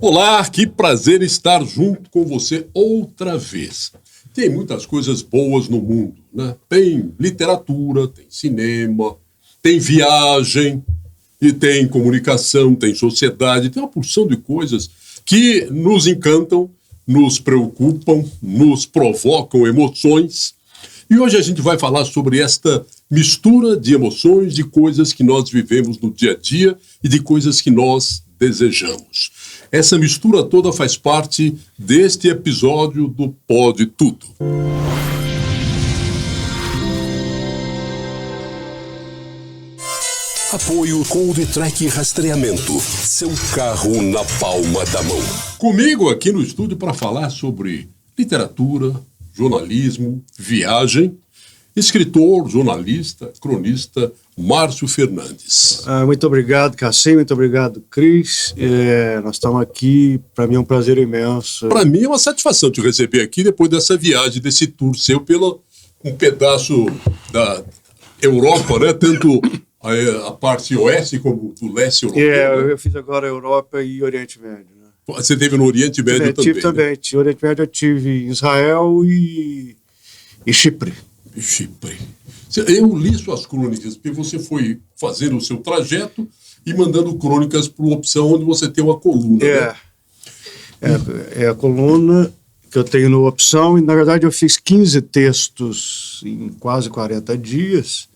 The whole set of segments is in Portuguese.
Olá, que prazer estar junto com você outra vez. Tem muitas coisas boas no mundo, né? Tem literatura, tem cinema, tem viagem, e tem comunicação, tem sociedade, tem uma porção de coisas que nos encantam, nos preocupam, nos provocam emoções. E hoje a gente vai falar sobre esta mistura de emoções, de coisas que nós vivemos no dia a dia e de coisas que nós desejamos. Essa mistura toda faz parte deste episódio do Pode Tudo. Apoio Coldtrack Rastreamento. Seu carro na palma da mão. Comigo aqui no estúdio para falar sobre literatura, jornalismo, viagem, escritor, jornalista, cronista, Márcio Fernandes. Muito obrigado, Cassim, muito obrigado, Cris. Nós estamos aqui, para mim é um prazer imenso. Para mim é uma satisfação te receber aqui depois dessa viagem, desse tour seu pelo um pedaço da Europa, né? Tanto a parte oeste como do leste europeu. Eu fiz agora Europa e Oriente Médio. Né? Você teve no Oriente Médio também? Tive também. Né? No Oriente Médio eu tive Israel e Chipre. Chipre. Eu li suas crônicas, porque você foi fazendo o seu trajeto e mandando crônicas para uma opção onde você tem uma coluna. É a coluna que eu tenho no Opção, e na verdade eu fiz 15 textos em quase 40 dias.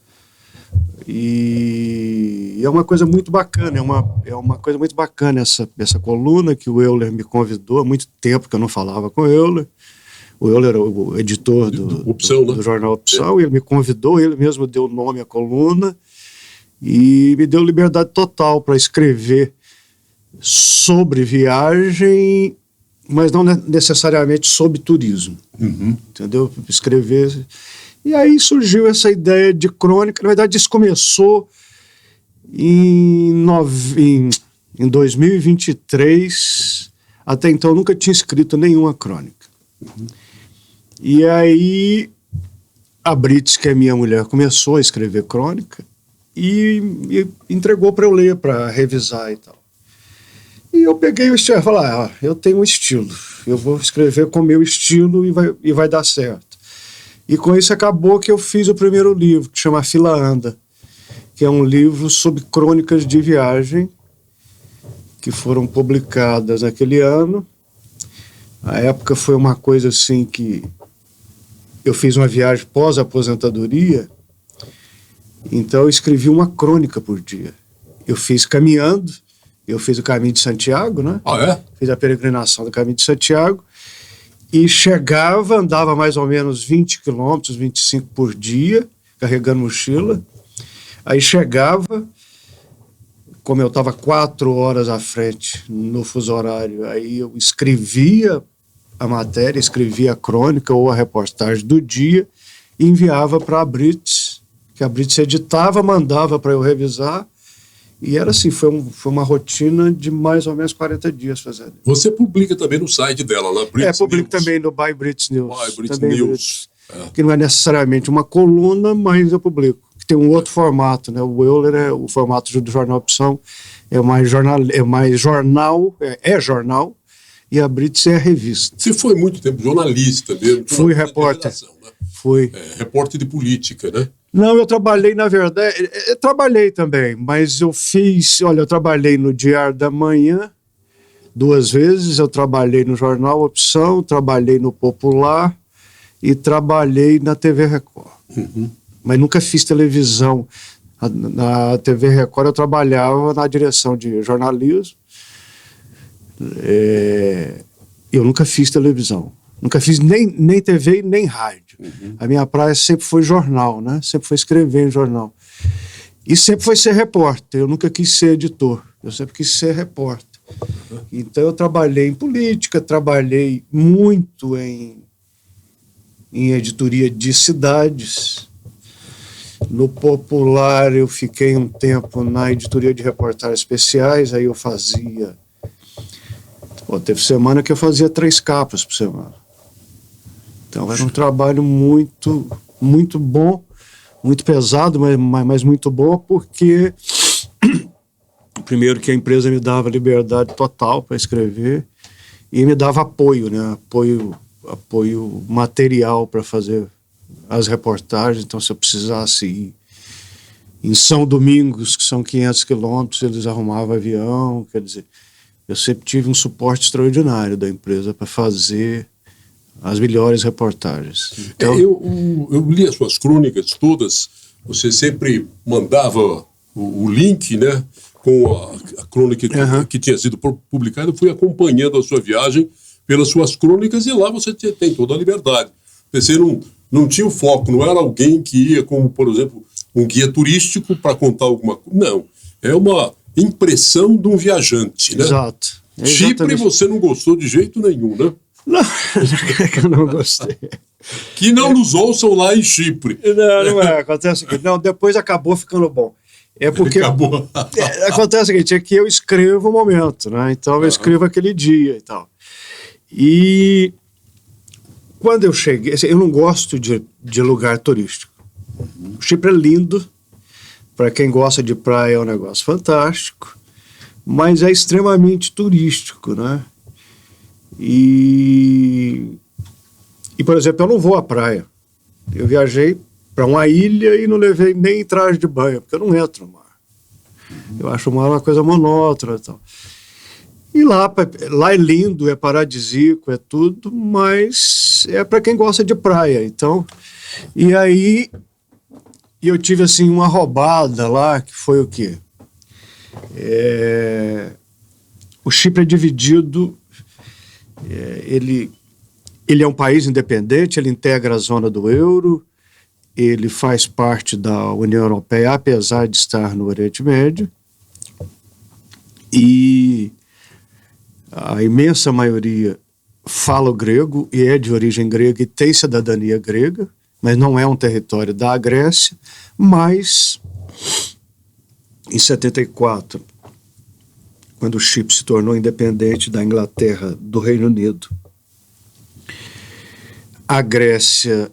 E é uma coisa muito bacana, é uma coisa muito bacana essa coluna que o Euler me convidou. Há muito tempo que eu não falava com o Euler. O Euler era o editor do jornal Opção, e ele me convidou, ele mesmo deu nome à coluna e me deu liberdade total para escrever sobre viagem, mas não necessariamente sobre turismo. Entendeu? Escrever. E aí surgiu essa ideia de crônica. Na verdade, isso começou em 2023. Até então, eu nunca tinha escrito nenhuma crônica. E aí, a Brits, que é minha mulher, começou a escrever crônica e entregou para eu ler, para revisar e tal. E eu peguei o estilo e falei, eu tenho um estilo, eu vou escrever com o meu estilo e vai dar certo. E com isso acabou que eu fiz o primeiro livro, que chama Fila Anda, que é um livro sobre crônicas de viagem que foram publicadas naquele ano. A época foi uma coisa assim que eu fiz uma viagem pós-aposentadoria, então eu escrevi uma crônica por dia. Eu fiz caminhando, eu fiz o Caminho de Santiago, né? Fiz a peregrinação do Caminho de Santiago, e andava mais ou menos 20 quilômetros, 25 por dia, carregando mochila. Aí chegava, como eu estava 4 horas à frente no fuso horário, aí eu escrevia a matéria, escrevia a crônica ou a reportagem do dia e enviava para a Brits, que a Brits editava, mandava para eu revisar. E era assim, foi uma rotina de mais ou menos 40 dias fazendo. Você publica também no site dela, lá, Brits publico News. Também no By Brits News. By Brits News. Que não é necessariamente uma coluna, mas eu publico. Que tem um outro formato, né? O Euler o formato do Jornal Opção, é mais jornal, e a Brits é a revista. Você foi muito tempo jornalista mesmo? Fui repórter. Né? Fui. Repórter de política, né? Não, eu trabalhei, na verdade, trabalhei também, mas eu trabalhei no Diário da Manhã 2 vezes, eu trabalhei no Jornal Opção, trabalhei no Popular e trabalhei na TV Record. Mas nunca fiz televisão. Na TV Record eu trabalhava na direção de jornalismo. Eu nunca fiz televisão. Nunca fiz nem TV nem rádio. A minha praia sempre foi jornal, né? Sempre foi escrever em jornal. E sempre foi ser repórter. Eu nunca quis ser editor. Eu sempre quis ser repórter. Então eu trabalhei em política, trabalhei muito em editoria de cidades. No Popular eu fiquei um tempo na editoria de reportagens especiais, aí eu fazia... teve semana que eu fazia 3 capas por semana. Então era um trabalho muito, muito bom, muito pesado, mas muito bom, porque Primeiro que a empresa me dava liberdade total para escrever e me dava apoio, né? Apoio material para fazer as reportagens. Então, se eu precisasse ir em São Domingos, que são 500 quilômetros, eles arrumavam avião. Quer dizer, eu sempre tive um suporte extraordinário da empresa para fazer as melhores reportagens. Então, eu li as suas crônicas todas, você sempre mandava o link, né, com a crônica que tinha sido publicada. Eu fui acompanhando a sua viagem pelas suas crônicas e lá você tem toda a liberdade. Você não tinha o foco, não era alguém que ia como, por exemplo, um guia turístico para contar alguma coisa. Não, é uma impressão de um viajante, né? Exato. Chipre você não gostou de jeito nenhum, né? Não, que eu não gostei. Que não nos ouçam lá em Chipre. Não é. Acontece o seguinte, depois acabou ficando bom. É porque acabou. Acontece o seguinte, é que eu escrevo o momento, né? Então eu escrevo aquele dia e tal. E quando eu cheguei, eu não gosto de lugar turístico. O Chipre é lindo, para quem gosta de praia é um negócio fantástico, mas é extremamente turístico, né? E, por exemplo, eu não vou à praia. Eu viajei para uma ilha e não levei nem traje de banho, porque eu não entro no mar. Eu acho o mar uma coisa monótona e tal. E lá é lindo, é paradisíaco, é tudo, mas é para quem gosta de praia. Então, e aí eu tive assim uma roubada lá, que foi o quê? O Chipre é dividido. Ele é um país independente, ele integra a zona do euro, ele faz parte da União Europeia, apesar de estar no Oriente Médio, e a imensa maioria fala o grego e é de origem grega e tem cidadania grega, mas não é um território da Grécia. Mas em 74, quando o Chipre se tornou independente da Inglaterra, do Reino Unido, a Grécia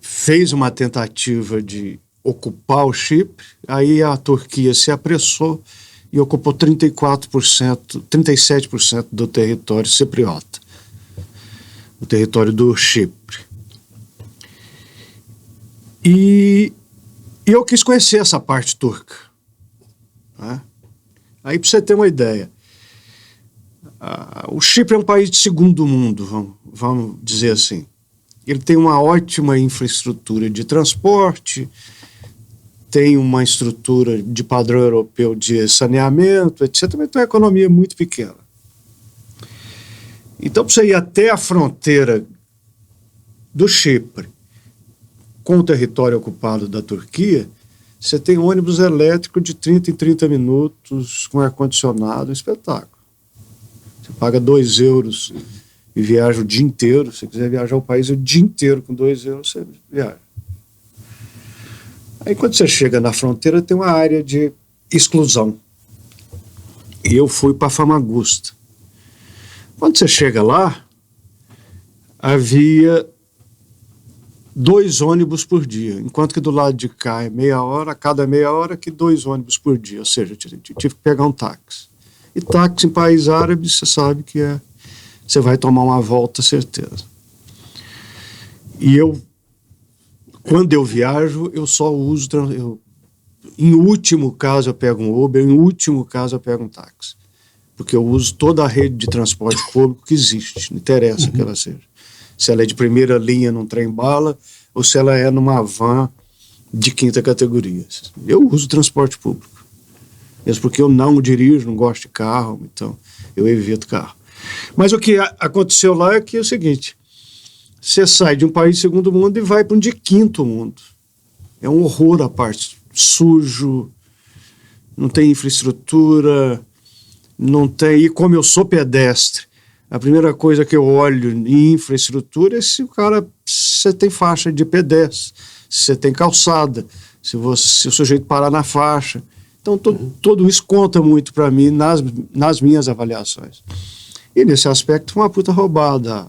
fez uma tentativa de ocupar o Chipre, aí a Turquia se apressou e ocupou 37% do território cipriota, o território do Chipre. E eu quis conhecer essa parte turca, né? Aí, para você ter uma ideia, o Chipre é um país de segundo mundo, vamos dizer assim. Ele tem uma ótima infraestrutura de transporte, tem uma estrutura de padrão europeu de saneamento, etc. Mas tem uma economia muito pequena. Então, para você ir até a fronteira do Chipre com o território ocupado da Turquia, você tem ônibus elétrico de 30 em 30 minutos, com ar-condicionado, um espetáculo. Você paga 2 euros e viaja o dia inteiro. Se você quiser viajar o país o dia inteiro com 2 euros, você viaja. Aí quando você chega na fronteira, tem uma área de exclusão. E eu fui para Famagusta. Quando você chega lá, havia 2 ônibus por dia, enquanto que do lado de cá é meia hora, a cada meia hora que 2 ônibus por dia, ou seja, eu tive que pegar um táxi. E táxi em país árabe, você sabe que você vai tomar uma volta, certeza. E quando eu viajo, eu só uso, em último caso eu pego um Uber, em último caso eu pego um táxi, porque eu uso toda a rede de transporte público que existe, não interessa que ela seja. Se ela é de primeira linha num trem-bala ou se ela é numa van de 5ª categoria. Eu uso transporte público. Mesmo porque eu não dirijo, não gosto de carro, então eu evito carro. Mas o que aconteceu lá é que é o seguinte: você sai de um país de segundo mundo e vai para um de 5º mundo. É um horror a parte. Sujo, não tem infraestrutura, não tem... E como eu sou pedestre, a primeira coisa que eu olho em infraestrutura é se você tem faixa de pedestre, se você tem calçada, se o sujeito parar na faixa. Então, tudo isso conta muito para mim nas minhas avaliações. E nesse aspecto foi uma puta roubada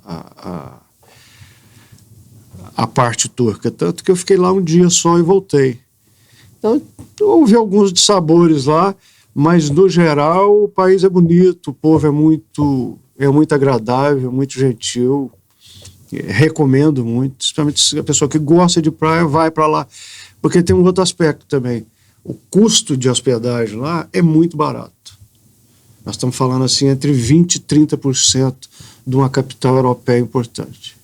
a parte turca, tanto que eu fiquei lá um dia só e voltei. Então, houve alguns dissabores lá, Mas, no geral, o país é bonito, o povo é muito agradável, muito gentil. Recomendo muito, principalmente a pessoa que gosta de praia vai para lá. Porque tem um outro aspecto também. O custo de hospedagem lá é muito barato. Nós estamos falando assim entre 20% e 30% de uma capital europeia importante.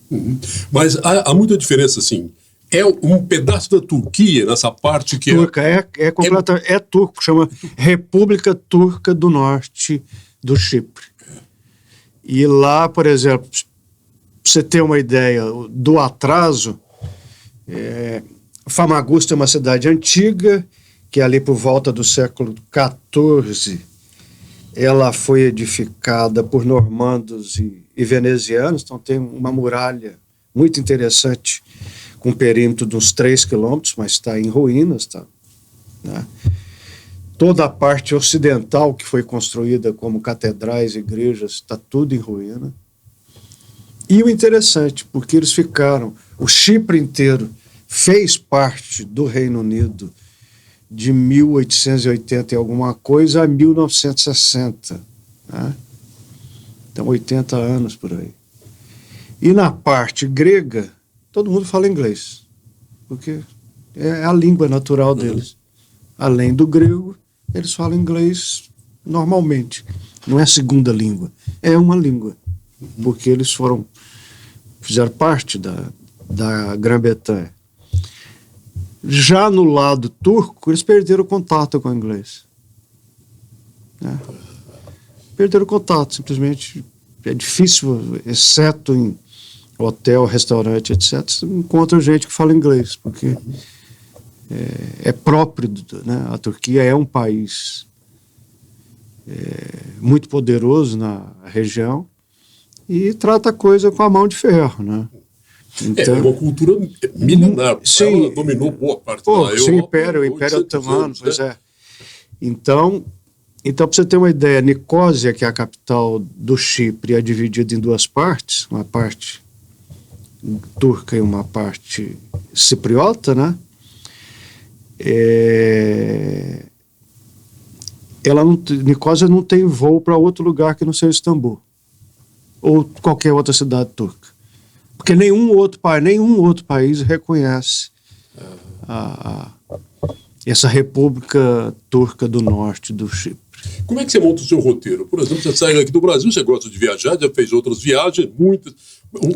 Mas há muita diferença, assim. É um pedaço da Turquia nessa parte que Turca, é turco, chama República Turca do Norte do Chipre. E lá, por exemplo, para você ter uma ideia do atraso, Famagusta é uma cidade antiga, que ali por volta do século XIV, ela foi edificada por normandos e venezianos, então tem uma muralha muito interessante, com um perímetro de uns 3 quilômetros, mas está em ruínas. Tá, né? Toda a parte ocidental que foi construída como catedrais, igrejas, está tudo em ruína. E o interessante, porque eles ficaram, o Chipre inteiro fez parte do Reino Unido de 1880 e alguma coisa a 1960. Né? Então, 80 anos por aí. E na parte grega, todo mundo fala inglês, porque é a língua natural deles. Além do grego, eles falam inglês normalmente. Não é segunda língua, é uma língua, porque eles fizeram parte da Grã-Bretanha. Já no lado turco, eles perderam contato com o inglês. Né? Perderam contato, simplesmente. É difícil, exceto em hotel, restaurante, etc., você encontra gente que fala inglês, porque é próprio, né? A Turquia é um país muito poderoso na região e trata a coisa com a mão de ferro, né? Então, é uma cultura milenar. Sim, ela dominou boa parte da Europa. Sim, o Império Otomano, pois é. Então, para você ter uma ideia, Nicósia, que é a capital do Chipre, é dividida em duas partes, uma parte turca e uma parte cipriota, né? Nicósia não tem voo para outro lugar que não seja Istambul ou qualquer outra cidade turca, porque nenhum outro país reconhece essa República Turca do Norte do Chipre. Como é que você monta o seu roteiro? Por exemplo, você sai aqui do Brasil, você gosta de viajar, já fez outras viagens,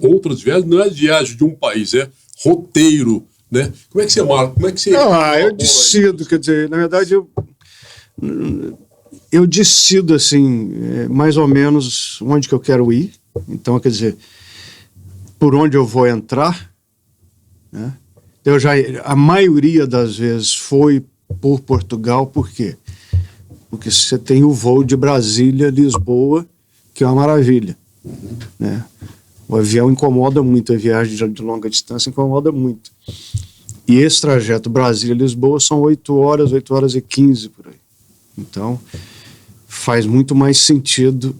outras viagens, não é viagem de um país, é roteiro, né? Como é que você marca? Como é que você... eu decido, quer dizer, na verdade eu decido assim, mais ou menos onde que eu quero ir, então, quer dizer, por onde eu vou entrar, né? A maioria das vezes foi por Portugal, por quê? Porque você tem o voo de Brasília a Lisboa, que é uma maravilha. Né? O avião incomoda muito, a viagem de longa distância incomoda muito. E esse trajeto Brasília-Lisboa são 8 horas e 15 por aí. Então, faz muito mais sentido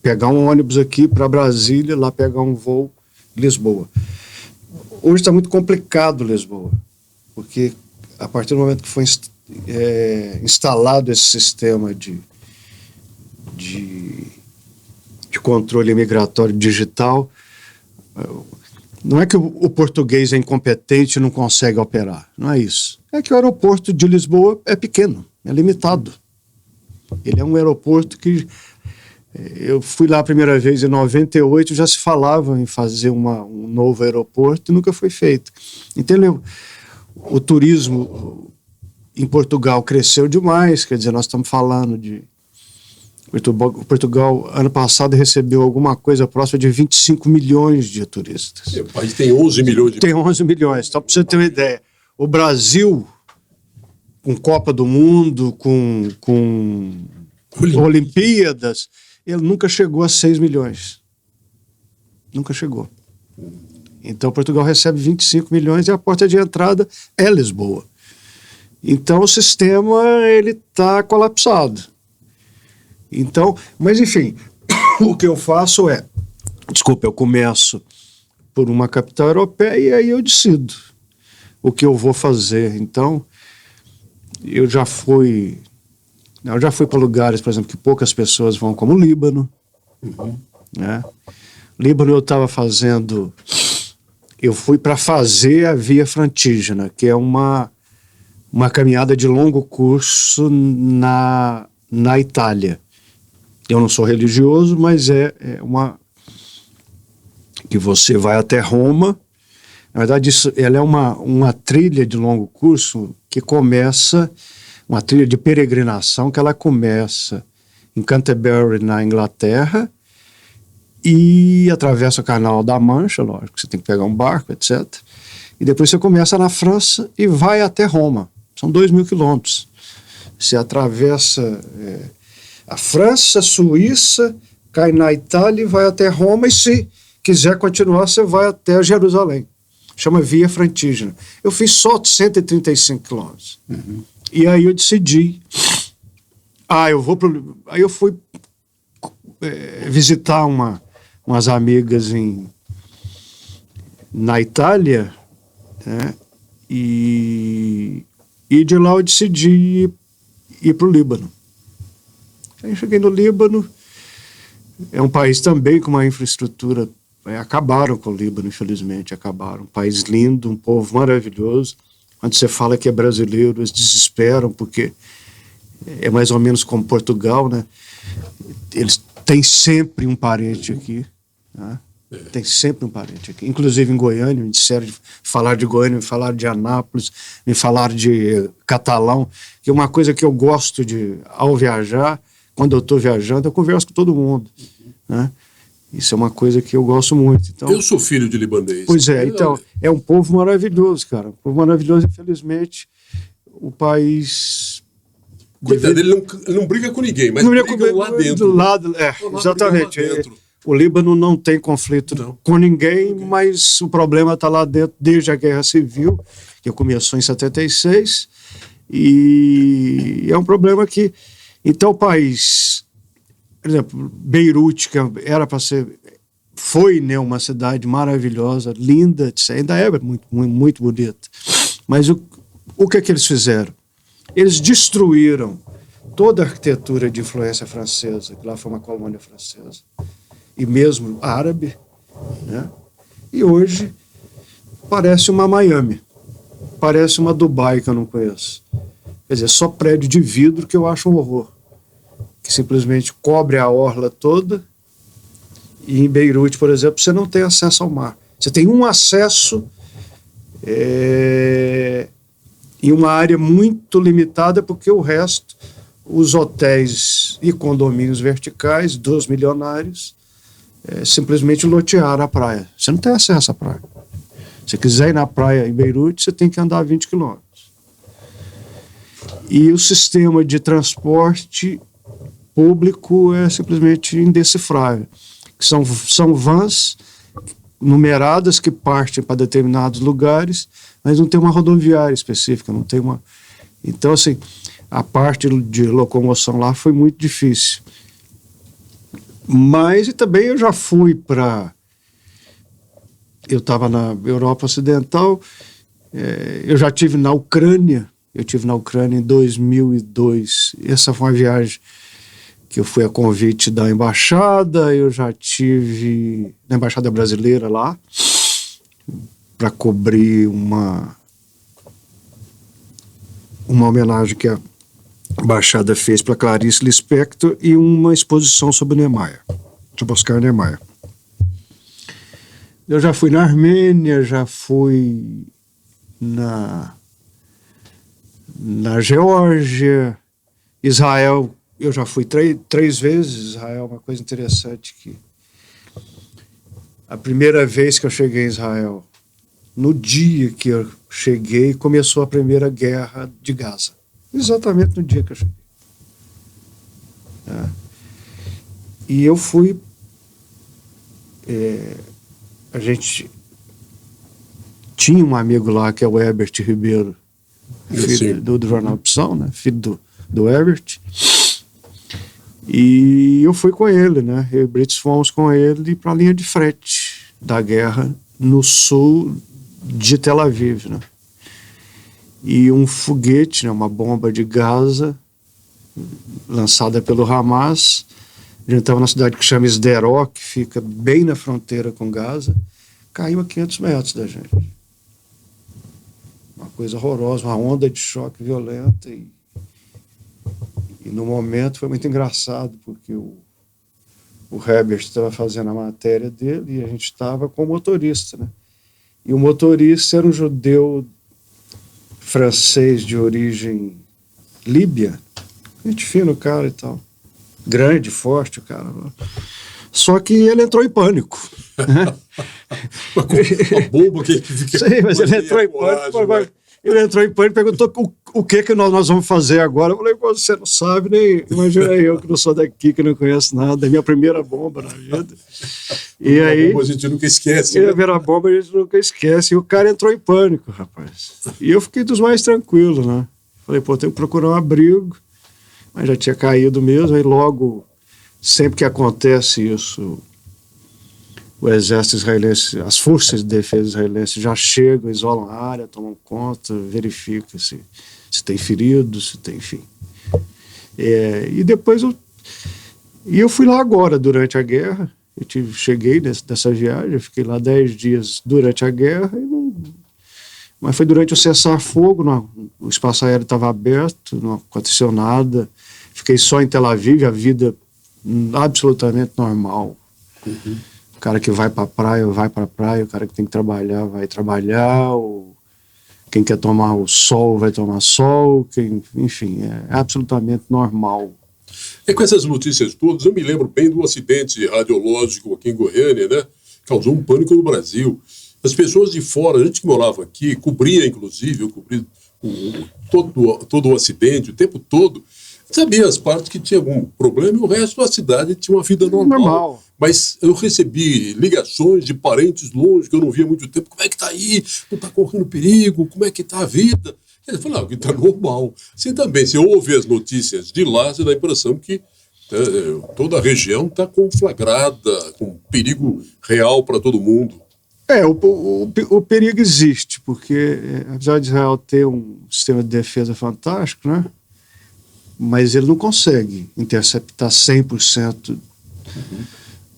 pegar um ônibus aqui para Brasília, lá pegar um voo Lisboa. Hoje está muito complicado Lisboa, porque a partir do momento que foi instalado esse sistema de controle migratório digital, não é que o português é incompetente e não consegue operar, não é isso. É que o aeroporto de Lisboa é pequeno, é limitado. Ele é um aeroporto que... Eu fui lá a primeira vez em 98, já se falava em fazer um novo aeroporto e nunca foi feito. Então, o turismo em Portugal cresceu demais, quer dizer, nós estamos falando de... Portugal, ano passado, recebeu alguma coisa próxima de 25 milhões de turistas. O país tem 11 milhões de... Tem 11 milhões, então para você ter uma ideia. O Brasil, com Copa do Mundo, com Olimpíadas, ele nunca chegou a 6 milhões. Nunca chegou. Então, Portugal recebe 25 milhões e a porta de entrada é Lisboa. Então, o sistema está colapsado. Então, mas enfim, o que eu faço eu começo por uma capital europeia e aí eu decido o que eu vou fazer. Então, eu já fui Eu já fui para lugares, por exemplo, que poucas pessoas vão, como o Líbano. Né? Líbano eu fui para fazer a Via Francígena, que é uma caminhada de longo curso na Itália. Eu não sou religioso, mas é uma que você vai até Roma. Na verdade, ela é uma trilha de longo curso que começa, uma trilha de peregrinação que ela começa em Canterbury, na Inglaterra, e atravessa o Canal da Mancha, lógico, você tem que pegar um barco, etc. E depois você começa na França e vai até Roma. São 2.000 quilômetros. Você atravessa a França, a Suíça, cai na Itália e vai até Roma, e se quiser continuar, você vai até Jerusalém. Chama Via Francígena. Eu fiz só 135 quilômetros. E aí eu decidi, aí eu fui visitar umas amigas na Itália, né? E de lá eu decidi ir para o Líbano. Aí eu cheguei no Líbano, é um país também com uma infraestrutura, acabaram com o Líbano, infelizmente, acabaram. Um país lindo, um povo maravilhoso. Quando você fala que é brasileiro, eles desesperam, porque é mais ou menos como Portugal, né? Eles têm sempre um parente aqui, né? Tem sempre um parente aqui. Inclusive em Goiânia, me disseram de falar de Goiânia, me falaram de Anápolis, me falaram de Catalão, que é uma coisa que eu gosto ao viajar. Quando eu estou viajando, eu converso com todo mundo, né? Isso é uma coisa que eu gosto muito. Então, eu sou filho de libanês. Pois é, então, é um povo maravilhoso, cara. Um povo maravilhoso, infelizmente, o país... Coitado, ele não briga com ninguém, mas briga lá dentro. Do lado, exatamente. O Líbano não tem conflito com ninguém, mas o problema está lá dentro desde a Guerra Civil, que começou em 76, e é um problema que... Então o país... Por exemplo, Beirute, que era para ser, foi, né, uma cidade maravilhosa, linda, ainda é muito, muito, muito bonita. Mas o que é que eles fizeram? Eles destruíram toda a arquitetura de influência francesa, que lá foi uma colônia francesa, e mesmo árabe, né? E hoje parece uma Miami, parece uma Dubai que eu não conheço. Quer dizer, só prédio de vidro, que eu acho um horror, que simplesmente cobre a orla toda. E em Beirute, por exemplo, você não tem acesso ao mar. Você tem um acesso em uma área muito limitada, porque o resto, os hotéis e condomínios verticais dos milionários, simplesmente lotearam a praia. Você não tem acesso à praia. Se você quiser ir na praia em Beirute, você tem que andar 20 quilômetros. E o sistema de transporte público é simplesmente indecifrável. São vans numeradas que partem para determinados lugares, mas não tem uma rodoviária específica, não tem uma... Então, assim, a parte de locomoção lá foi muito difícil. Mas e também eu já fui para... Eu estava na Europa Ocidental, eu já estive na Ucrânia, em 2002. Essa foi uma viagem que eu fui a convite da embaixada. Eu já tive na embaixada brasileira lá para cobrir uma homenagem que a embaixada fez para Clarice Lispector e uma exposição sobre Niemeyer, sobre Oscar Niemeyer. Eu já fui na Armênia, já fui na Geórgia, Israel. Eu já fui três vezes. Israel é uma coisa interessante, que a primeira vez que eu cheguei em Israel, no dia que eu cheguei, começou a primeira guerra de Gaza. Exatamente no dia que eu cheguei. E eu fui... a gente tinha um amigo lá, que é o Herbert Ribeiro, filho do Jornal Opção, né? Filho do Herbert. E eu fui com ele, né? Eu e Brits fomos com ele para a linha de frente da guerra no sul de Tel Aviv, né? E um foguete, né, uma bomba de Gaza, lançada pelo Hamas. A gente estava na cidade que chama Sderot, que fica bem na fronteira com Gaza. Caiu a 500 metros da gente. Uma coisa horrorosa, uma onda de choque violenta. E no momento foi muito engraçado, porque o Herbert estava fazendo a matéria dele e a gente estava com o motorista, né? E o motorista era um judeu francês de origem líbia. Gente fina o cara e tal. Grande, forte o cara. Só que ele entrou em pânico. A bomba que fica... Sim, mas ele entrou em pânico. Ele entrou em pânico e perguntou o que nós vamos fazer agora. Eu falei, você não sabe, nem imagina eu que não sou daqui, que não conheço nada. É minha primeira bomba na vida. E aí, a gente nunca esquece. A primeira bomba a gente nunca esquece. E o cara entrou em pânico, rapaz. E eu fiquei dos mais tranquilos, né? Falei, pô, tenho que procurar um abrigo. Mas já tinha caído mesmo. Aí logo, sempre que acontece isso, o exército israelense, as forças de defesa israelenses já chegam, isolam a área, tomam conta, verificam se tem feridos, se tem, enfim. E depois eu fui lá agora, durante a guerra. Cheguei dessa viagem, eu fiquei lá 10 dias durante a guerra, mas foi durante o cessar-fogo, o espaço aéreo estava aberto, não aconteceu nada. Fiquei só em Tel Aviv, a vida absolutamente normal. Uhum. O cara que vai para a praia, vai para a praia. O cara que tem que trabalhar, vai trabalhar. Quem quer tomar o sol, vai tomar sol. Enfim, é absolutamente normal. E com essas notícias todas, eu me lembro bem do acidente radiológico aqui em Goiânia, né? Causou um pânico no Brasil. As pessoas de fora, a gente que morava aqui, cobria, inclusive, eu cobri todo o acidente, o tempo todo. Sabia as partes que tinha algum problema e o resto da cidade tinha uma vida normal. Mas eu recebi ligações de parentes longe que eu não via há muito tempo. Como é que tá aí? Não tá correndo perigo? Como é que tá a vida? Ele falou, que tá normal. Você também, se ouve as notícias de lá, você dá a impressão que toda a região está conflagrada, com perigo real para todo mundo. O perigo existe, porque apesar de Israel ter um sistema de defesa fantástico, né? Mas ele não consegue interceptar 100%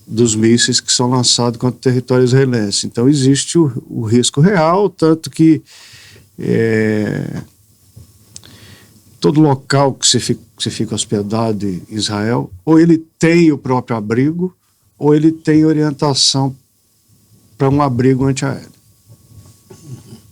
dos mísseis que são lançados contra o território israelense. Então existe o risco real, tanto que todo local que você fica hospedado em Israel, ou ele tem o próprio abrigo, ou ele tem orientação para um abrigo antiaéreo.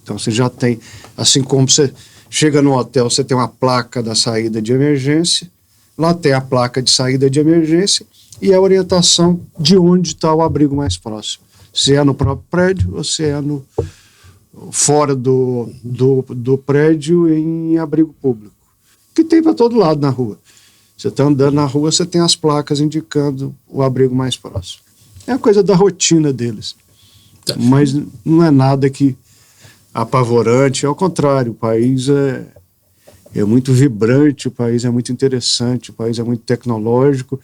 Então você já tem, assim como você chega no hotel, você tem uma placa da saída de emergência, lá tem a placa de saída de emergência e a orientação de onde está o abrigo mais próximo. Se é no próprio prédio ou se é fora do prédio em abrigo público. Que tem para todo lado na rua. Você está andando na rua, você tem as placas indicando o abrigo mais próximo. É a coisa da rotina deles. Mas não é nada que apavorante, ao contrário, o país é muito vibrante, o país é muito interessante, o país é muito tecnológico,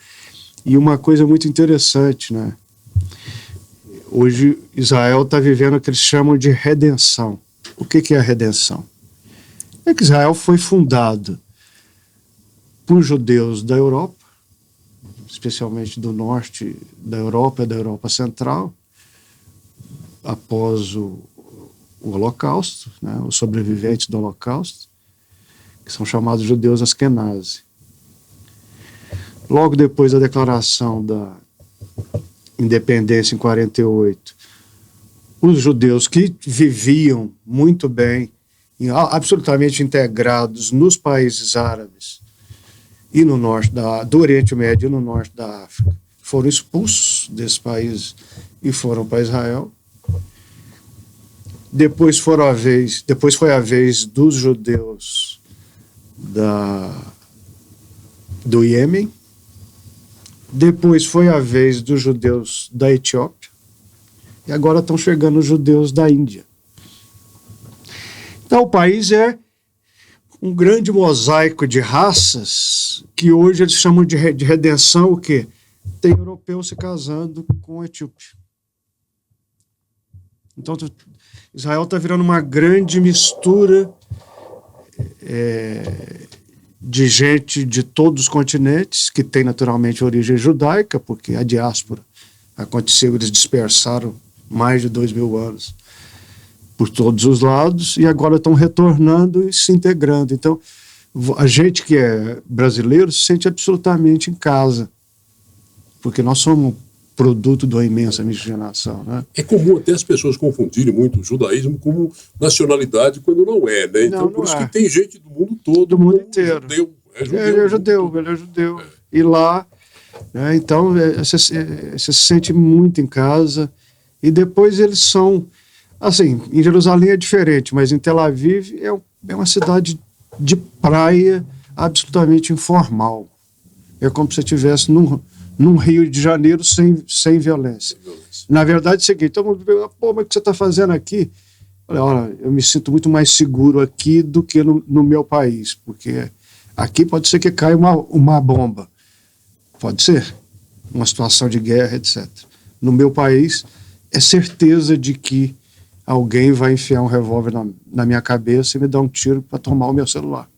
e uma coisa muito interessante, né? Hoje Israel está vivendo o que eles chamam de redenção. O que é a redenção? É que Israel foi fundado por judeus da Europa, especialmente do norte da Europa Central, após o Holocausto, né, os sobreviventes do Holocausto, que são chamados judeus Askenazi. Logo depois da declaração da independência em 48, os judeus que viviam muito bem, absolutamente integrados nos países árabes e no norte do Oriente Médio e no norte da África, foram expulsos desses países e foram para Israel. Depois foi a vez dos judeus do Iêmen. Depois foi a vez dos judeus da Etiópia. E agora estão chegando os judeus da Índia. Então o país é um grande mosaico de raças que hoje eles chamam de redenção, o quê? Tem europeu se casando com etíope. Então Israel está virando uma grande mistura de gente de todos os continentes, que tem naturalmente origem judaica, porque a diáspora aconteceu, eles dispersaram mais de 2.000 anos por todos os lados, e agora estão retornando e se integrando. Então, a gente que é brasileiro se sente absolutamente em casa, porque nós somos produto de uma imensa miscigenação, né? É comum até as pessoas confundirem muito o judaísmo como nacionalidade, quando não é, né? Então, Não, por não isso é. que tem gente do mundo todo. Do mundo inteiro. Judeu. Ele é judeu. E lá, né, então, você se sente muito em casa. E depois eles são, assim, em Jerusalém é diferente, mas em Tel Aviv é uma cidade de praia absolutamente informal. É como se você estivesse num Rio de Janeiro sem violência. Na verdade, é o seguinte, todo mundo pergunta, pô, mas o que você está fazendo aqui? Olha, eu me sinto muito mais seguro aqui do que no meu país, porque aqui pode ser que caia uma bomba, pode ser, uma situação de guerra, etc. No meu país, é certeza de que alguém vai enfiar um revólver na minha cabeça e me dar um tiro para tomar o meu celular.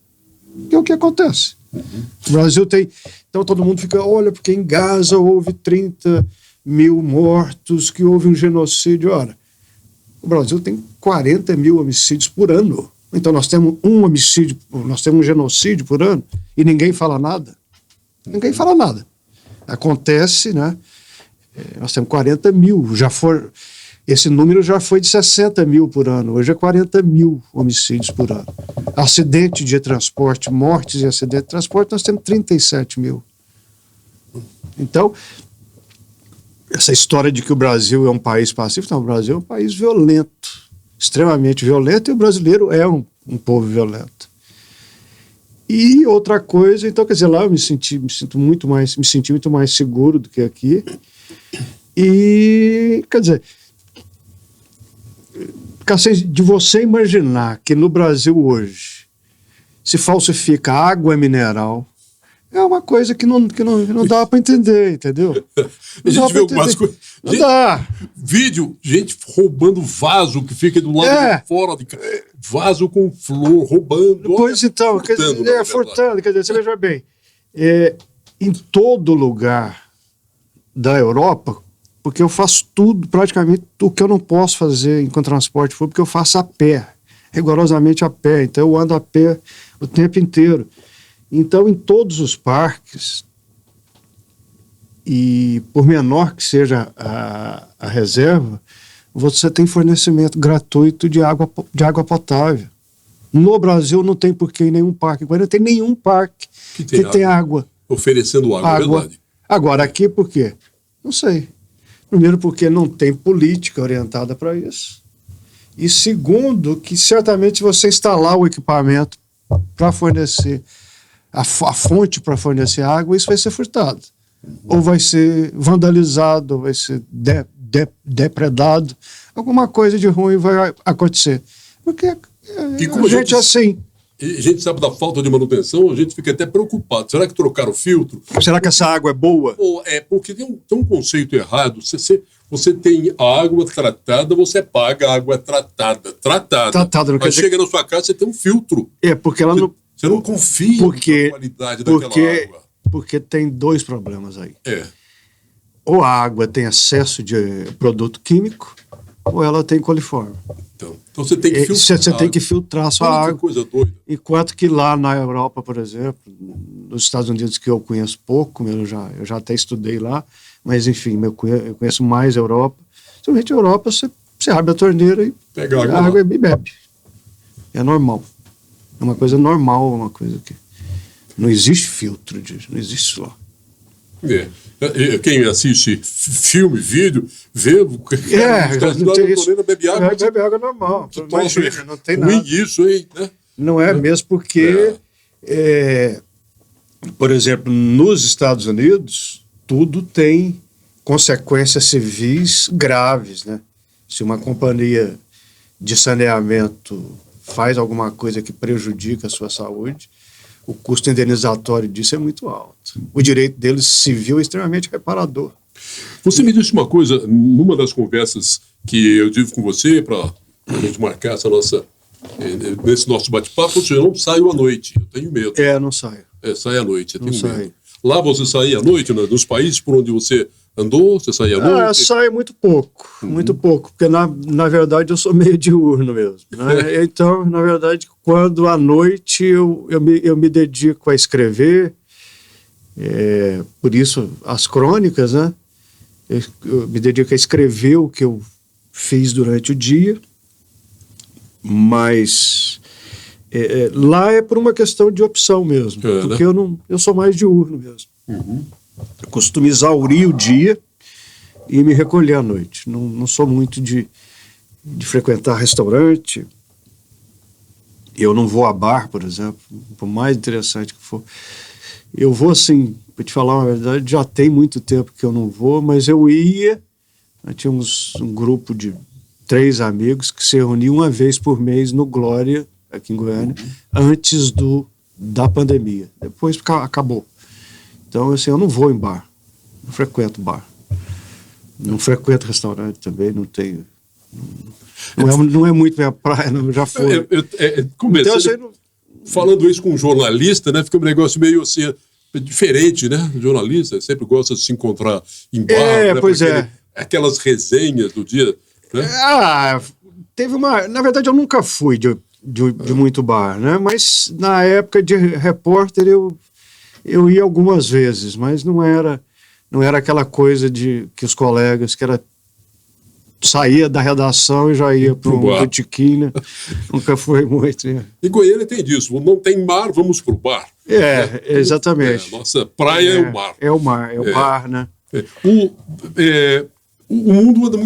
Que é o que acontece. O Brasil tem... Então todo mundo fica, olha, porque em Gaza houve 30.000 mortos, que houve um genocídio. Ora, o Brasil tem 40.000 homicídios por ano. Então nós temos nós temos um genocídio por ano e ninguém fala nada. Ninguém fala nada. Acontece, né? Nós temos 40.000. Esse número já foi de 60.000 por ano. Hoje é 40.000 homicídios por ano. Acidente de transporte, mortes e acidente de transporte, nós temos 37.000. Então, essa história de que o Brasil é um país pacífico, não, o Brasil é um país violento, extremamente violento, e o brasileiro é um povo violento. E outra coisa, então, quer dizer, lá eu me senti muito mais seguro do que aqui. E, quer dizer, de você imaginar que no Brasil hoje se falsifica água mineral, é uma coisa que não dá para entender, entendeu? A gente vê algumas coisas. Não dá. Vídeo, gente roubando vaso que fica do lado de fora, vaso com flor, roubando. Pois então, furtando, quer dizer, você veja bem, em todo lugar da Europa, porque eu faço tudo, praticamente, o que eu não posso fazer com transporte público, eu faço a pé, rigorosamente a pé. Então eu ando a pé o tempo inteiro. Então, em todos os parques, e por menor que seja a reserva, você tem fornecimento gratuito de água potável. No Brasil não tem porquê em nenhum parque. Agora não tem nenhum parque que tem água. Oferecendo água, é verdade. Agora, aqui por quê? Não sei. Primeiro, porque não tem política orientada para isso. E segundo, que certamente se você instalar o equipamento para fornecer a fonte para fornecer água, isso vai ser furtado. Ou vai ser vandalizado, ou vai ser depredado. Alguma coisa de ruim vai acontecer. Porque a gente é assim. E a gente sabe da falta de manutenção, a gente fica até preocupado. Será que trocaram o filtro? Será que essa água é boa? Porque tem um conceito errado. Você tem a água tratada, você paga a água tratada. Não Mas chega na sua casa, você tem um filtro. Porque ela não... Você não confia na qualidade daquela água. Porque tem dois problemas aí. Ou a água tem excesso de produto químico, ou ela tem coliforme. Então você tem que filtrar. Você tem que filtrar a sua água. Que coisa doida. Enquanto que lá na Europa, por exemplo, nos Estados Unidos, que eu conheço pouco, eu já até estudei lá, mas enfim, eu conheço mais a Europa. Somente a Europa, você abre a torneira e pega a água e bebe. É normal. É uma coisa normal, uma coisa que... Não existe filtro disso, não existe isso lá. Quem assiste filme, vídeo, vê... Bebe água normal. Imagina, não tem nada. Isso, hein? Né? Não é mesmo porque, por exemplo, nos Estados Unidos, tudo tem consequências civis graves, né? Se uma companhia de saneamento faz alguma coisa que prejudica a sua saúde, o custo indenizatório disso é muito alto. O direito deles civil é extremamente reparador. Você me disse uma coisa, numa das conversas que eu tive com você, para a gente marcar essa nossa Nesse nosso bate-papo, você não saiu à noite. Eu tenho medo. Não saio. Sai à noite, eu tenho Não medo. saio. Lá você saía à noite, né? Nos países por onde você andou, você saía à noite? Saio muito pouco, muito pouco, porque na verdade eu sou meio diurno mesmo, né? Então, na verdade, quando à noite eu me dedico a escrever, por isso as crônicas, né? Eu me dedico a escrever o que eu fiz durante o dia, mas lá é por uma questão de opção mesmo, porque eu sou mais diurno mesmo. Eu costumo exaurir o dia e me recolher à noite. Não sou muito de frequentar restaurante. Eu não vou a bar, por exemplo, por mais interessante que for. Eu vou assim, para te falar a verdade, já tem muito tempo que eu não vou, mas eu ia. Tínhamos um grupo de 3 amigos que se reuniam uma vez por mês no Glória, aqui em Goiânia, antes da pandemia. Depois acabou. Então, assim, eu não vou em bar, não frequento bar, não frequento restaurante também, não tenho, não é muito minha praia, já foi. Então, falando isso com um jornalista, né, fica um negócio meio assim, diferente, né? O jornalista sempre gosta de se encontrar em bar, né, pois aquelas resenhas do dia, né? Na verdade eu nunca fui de muito bar, né? Mas na época de repórter eu ia algumas vezes, mas não era aquela coisa de que os colegas, que era saía da redação e já ia para um botequim, né? Nunca foi muito. E Goiânia tem disso, não tem mar, vamos pro bar. Exatamente. Nossa praia é o mar. É o mar, é o bar, né? O mundo anda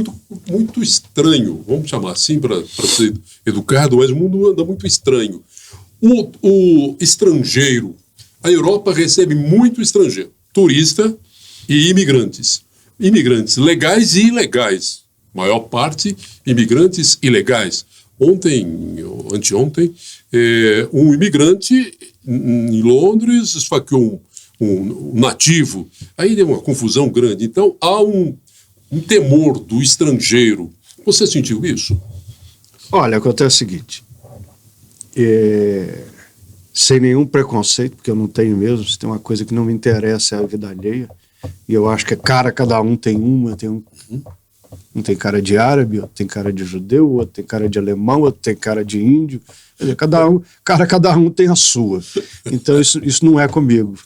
muito estranho, vamos chamar assim para ser educado, mas o mundo anda muito estranho. O estrangeiro, a Europa recebe muito estrangeiro, turista e imigrantes. Imigrantes legais e ilegais. Maior parte, imigrantes ilegais. Anteontem, um imigrante em Londres esfaqueou um nativo. Aí deu uma confusão grande. Então, há um temor do estrangeiro. Você sentiu isso? Olha, acontece o seguinte. Sem nenhum preconceito, porque eu não tenho mesmo, se tem uma coisa que não me interessa é a vida alheia, e eu acho que cada um tem uma, um tem cara de árabe, outro tem cara de judeu, outro tem cara de alemão, outro tem cara de índio, quer dizer, cada um tem a sua, então isso não é comigo.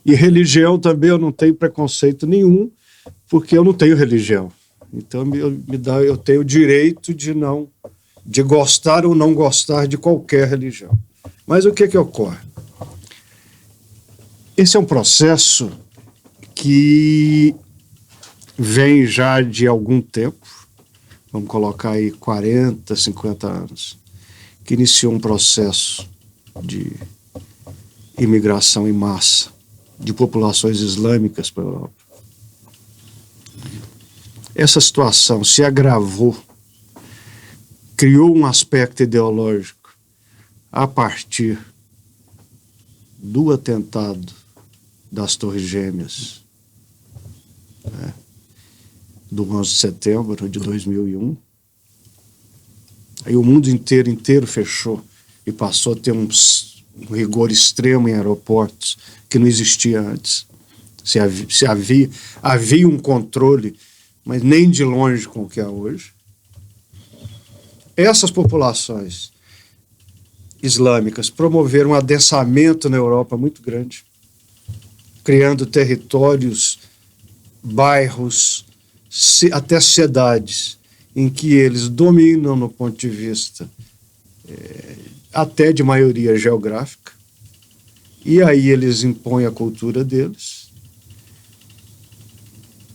E religião também eu não tenho preconceito nenhum, porque eu não tenho religião, então eu tenho o direito de gostar ou não gostar de qualquer religião. Mas o que ocorre? Esse é um processo que vem já de algum tempo, vamos colocar aí 40, 50 anos, que iniciou um processo de imigração em massa de populações islâmicas para a Europa. Essa situação se agravou, criou um aspecto ideológico a partir do atentado das Torres Gêmeas, né, do 11 de setembro de 2001. Aí o mundo inteiro fechou e passou a ter um rigor extremo em aeroportos que não existia antes. Havia um controle, mas nem de longe com o que há hoje. Essas populações islâmicas promoveram um adensamento na Europa muito grande, criando territórios, bairros, até cidades, em que eles dominam no ponto de vista até de maioria geográfica, e aí eles impõem a cultura deles,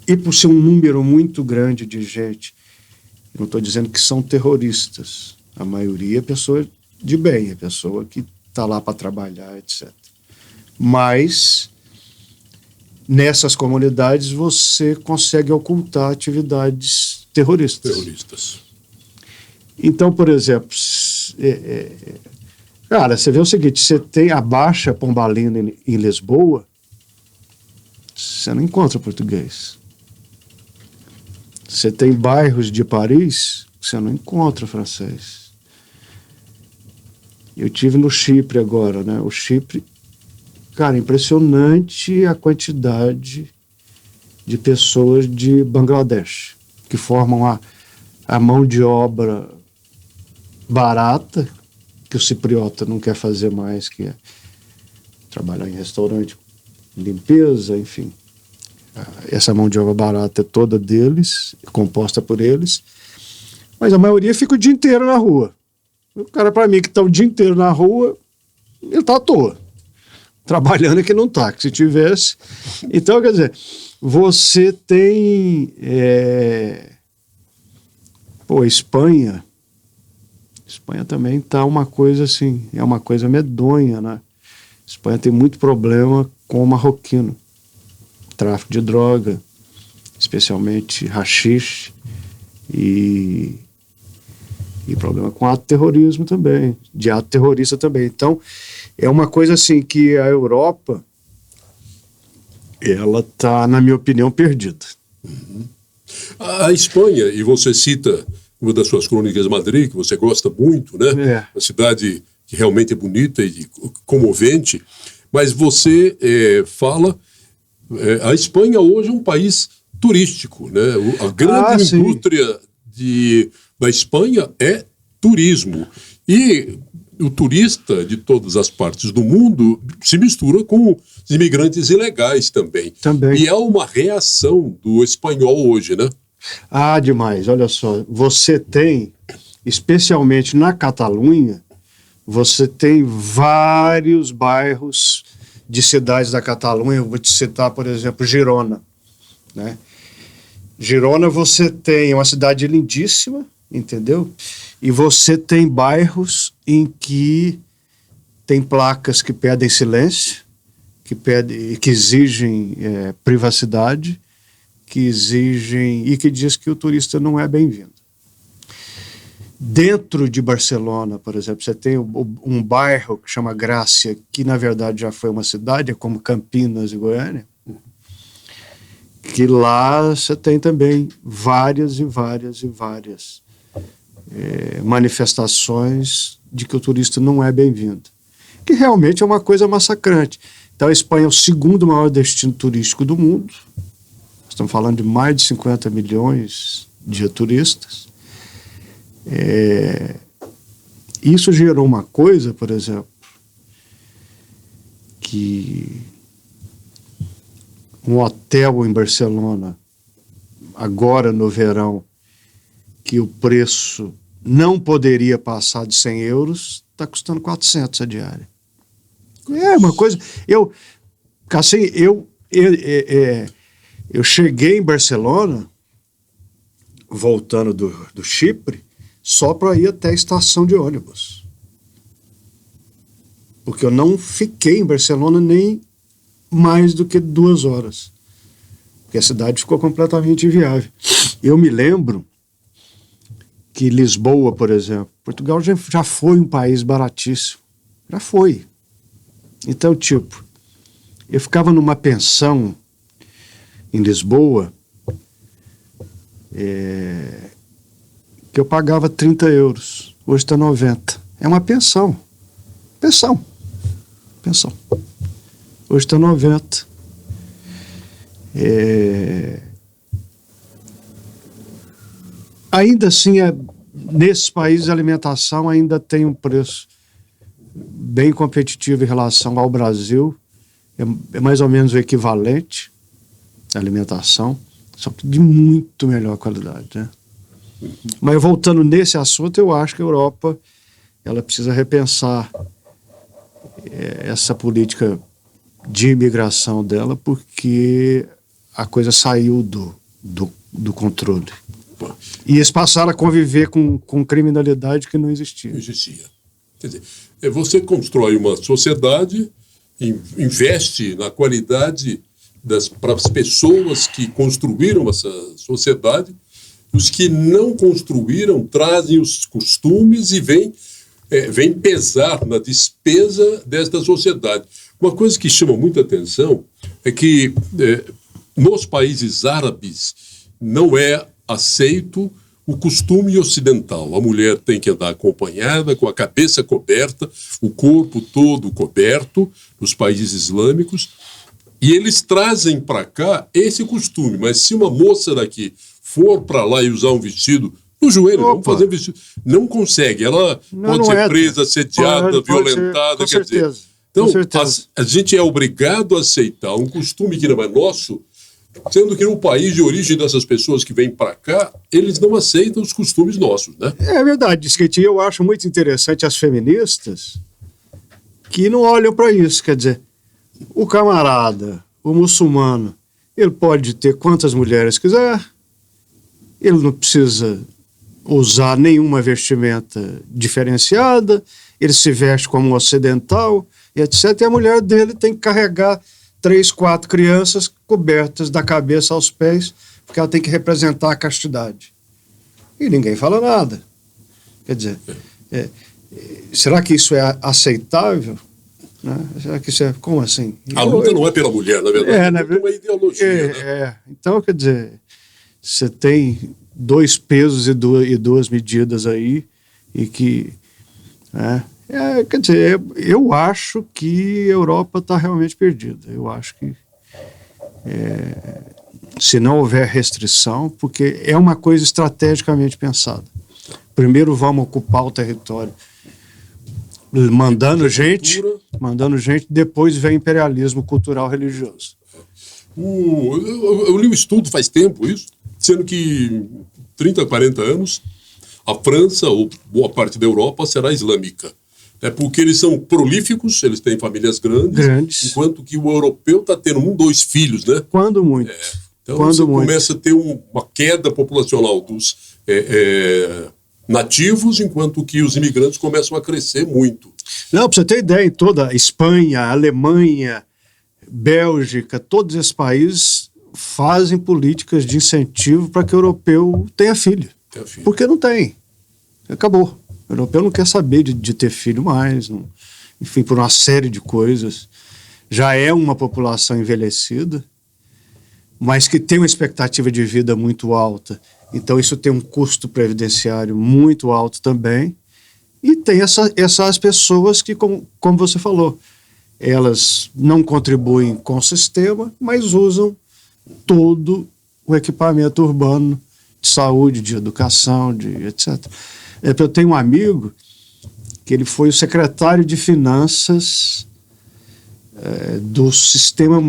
e por ser um número muito grande de gente, não estou dizendo que são terroristas, a maioria é pessoa de bem, é pessoa que está lá para trabalhar, etc. Mas nessas comunidades você consegue ocultar atividades terroristas. Então, por exemplo, cara, você vê o seguinte, você tem a Baixa Pombalina em Lisboa, você não encontra português. Você tem bairros de Paris, você não encontra francês. Eu tive no Chipre agora, né? O Chipre, cara, impressionante a quantidade de pessoas de Bangladesh que formam a mão de obra barata, que o cipriota não quer fazer mais, que é trabalhar em restaurante, limpeza, enfim. Essa mão de obra barata é toda deles, composta por eles, mas a maioria fica o dia inteiro na rua. O cara, para mim, que está o dia inteiro na rua, ele está à toa. Trabalhando é que não está, que se tivesse... Então, quer dizer, você tem... Espanha também está uma coisa assim, é uma coisa medonha, né? Espanha tem muito problema com o marroquino. Tráfico de droga, especialmente haxixe, e problema com ato terrorismo também, de ato terrorista também. Então, é uma coisa assim que a Europa, ela está, na minha opinião, perdida. Uhum. A Espanha, e você cita uma das suas crônicas Madrid, que você gosta muito, né? Uma cidade que realmente é bonita e comovente, mas você fala... a Espanha hoje é um país turístico, né? A grande indústria da Espanha é turismo. E o turista de todas as partes do mundo se mistura com os imigrantes ilegais também. E é uma reação do espanhol hoje, né? Demais. Olha só, você tem, especialmente na Catalunha, você tem vários bairros de cidades da Catalunha. Eu vou te citar, por exemplo, Girona, né? Girona, você tem uma cidade lindíssima, entendeu? E você tem bairros em que tem placas que pedem silêncio, que exigem privacidade, que exigem e que diz que o turista não é bem-vindo. Dentro de Barcelona, por exemplo, você tem um bairro que chama Grácia, que na verdade já foi uma cidade, é como Campinas e Goiânia, que lá você tem também várias manifestações de que o turista não é bem-vindo, que realmente é uma coisa massacrante. Então a Espanha é o segundo maior destino turístico do mundo, estamos falando de mais de 50 milhões de turistas. Isso gerou uma coisa, por exemplo, que um hotel em Barcelona, agora no verão, que o preço não poderia passar de 100 euros, está custando 400 a diária. É uma coisa... Eu cheguei em Barcelona, voltando do Chipre, só para ir até a estação de ônibus. Porque eu não fiquei em Barcelona nem mais do que 2 horas. Porque a cidade ficou completamente inviável. Eu me lembro que Lisboa, por exemplo, Portugal já foi um país baratíssimo. Já foi. Então, tipo, eu ficava numa pensão em Lisboa, que eu pagava 30 euros. Hoje está 90. É uma pensão. Pensão. Hoje está 90. Ainda assim, nesses países a alimentação ainda tem um preço bem competitivo em relação ao Brasil. É mais ou menos o equivalente à alimentação, só que de muito melhor qualidade, né? Mas voltando nesse assunto, eu acho que a Europa ela precisa repensar essa política de imigração dela, porque a coisa saiu do controle. E eles passaram a conviver com criminalidade que não existia. Quer dizer, você constrói uma sociedade, investe na qualidade para as pessoas que construíram essa sociedade. Os que não construíram trazem os costumes e vêm pesar na despesa desta sociedade. Uma coisa que chama muita atenção é que nos países árabes não é aceito o costume ocidental. A mulher tem que andar acompanhada, com a cabeça coberta, o corpo todo coberto, nos países islâmicos. E eles trazem para cá esse costume. Mas se uma moça daqui for para lá e usar um vestido no joelho, vamos fazer vestido, não consegue. Ela pode ser presa, assediada, violentada. Quer dizer, então, a gente é obrigado a aceitar um costume que não é nosso, sendo que no país de origem dessas pessoas que vêm para cá, eles não aceitam os costumes nossos, né? É verdade, Skate. Eu acho muito interessante as feministas que não olham para isso. Quer dizer, o camarada, o muçulmano, ele pode ter quantas mulheres quiser, ele não precisa usar nenhuma vestimenta diferenciada, ele se veste como um ocidental, e etc. E a mulher dele tem que carregar 3, 4 crianças cobertas da cabeça aos pés, porque ela tem que representar a castidade. E ninguém fala nada. Quer dizer, será que isso é aceitável? Né? Será que isso é... Como assim? A luta não é pela mulher, na verdade. É uma ideologia. Né? Então, quer dizer, você tem 2 pesos e duas medidas aí, e que... quer dizer, eu acho que a Europa está realmente perdida. Eu acho que se não houver restrição, porque é uma coisa estrategicamente pensada. Primeiro vamos ocupar o território, mandando gente, depois vem imperialismo cultural religioso. Eu li um estudo faz tempo isso, sendo que 30, 40 anos, a França, ou boa parte da Europa, será islâmica. É porque eles são prolíficos, eles têm famílias grandes. Enquanto que o europeu está tendo 1, 2 filhos, né? Quando muito. Então você começa a ter uma queda populacional dos nativos, enquanto que os imigrantes começam a crescer muito. Não, para você ter ideia, em toda a Espanha, Alemanha, Bélgica, todos esses países fazem políticas de incentivo para que o europeu tenha filho. Porque não tem. Acabou. O europeu não quer saber de ter filho mais, enfim, por uma série de coisas. Já é uma população envelhecida, mas que tem uma expectativa de vida muito alta. Então isso tem um custo previdenciário muito alto também. E tem essas pessoas que, como você falou, elas não contribuem com o sistema, mas usam todo o equipamento urbano de saúde, de educação, etc. Eu tenho um amigo que ele foi o secretário de finanças do sistema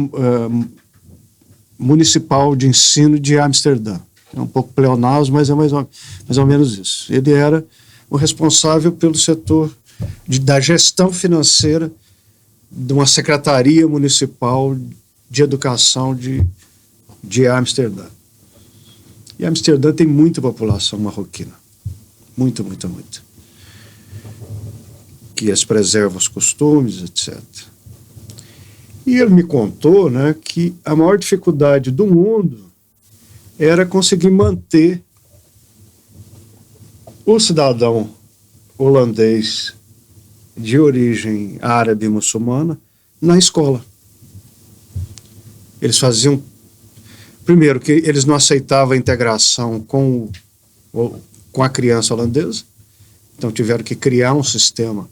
municipal de ensino de Amsterdã. É um pouco pleonasmo, mas é mais ou menos isso. Ele era o responsável pelo setor da gestão financeira de uma secretaria municipal de educação de Amsterdã. E Amsterdã tem muita população marroquina. Muito. Que eles preservam os costumes, etc. E ele me contou, né, que a maior dificuldade do mundo era conseguir manter o cidadão holandês de origem árabe e muçulmana na escola. Eles faziam... Primeiro, que eles não aceitavam a integração com a criança holandesa, então tiveram que criar um sistema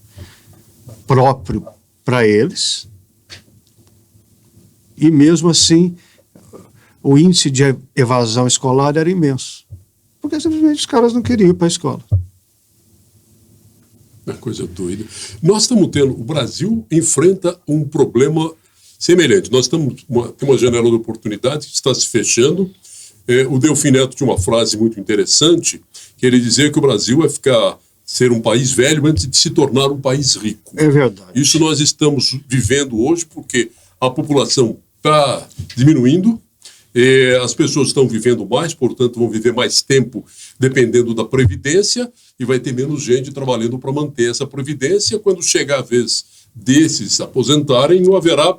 próprio para eles, e mesmo assim o índice de evasão escolar era imenso, porque simplesmente os caras não queriam ir para a escola. É coisa doida. Nós estamos tendo, o Brasil enfrenta um problema semelhante. Nós temos uma janela de oportunidade que está se fechando. O Delfim Neto tinha uma frase muito interessante, que ele dizia que o Brasil vai ser um país velho antes de se tornar um país rico. É verdade. Isso nós estamos vivendo hoje porque a população está diminuindo, as pessoas estão vivendo mais, portanto vão viver mais tempo dependendo da previdência, e vai ter menos gente trabalhando para manter essa previdência. Quando chegar a vez desses aposentarem, não haverá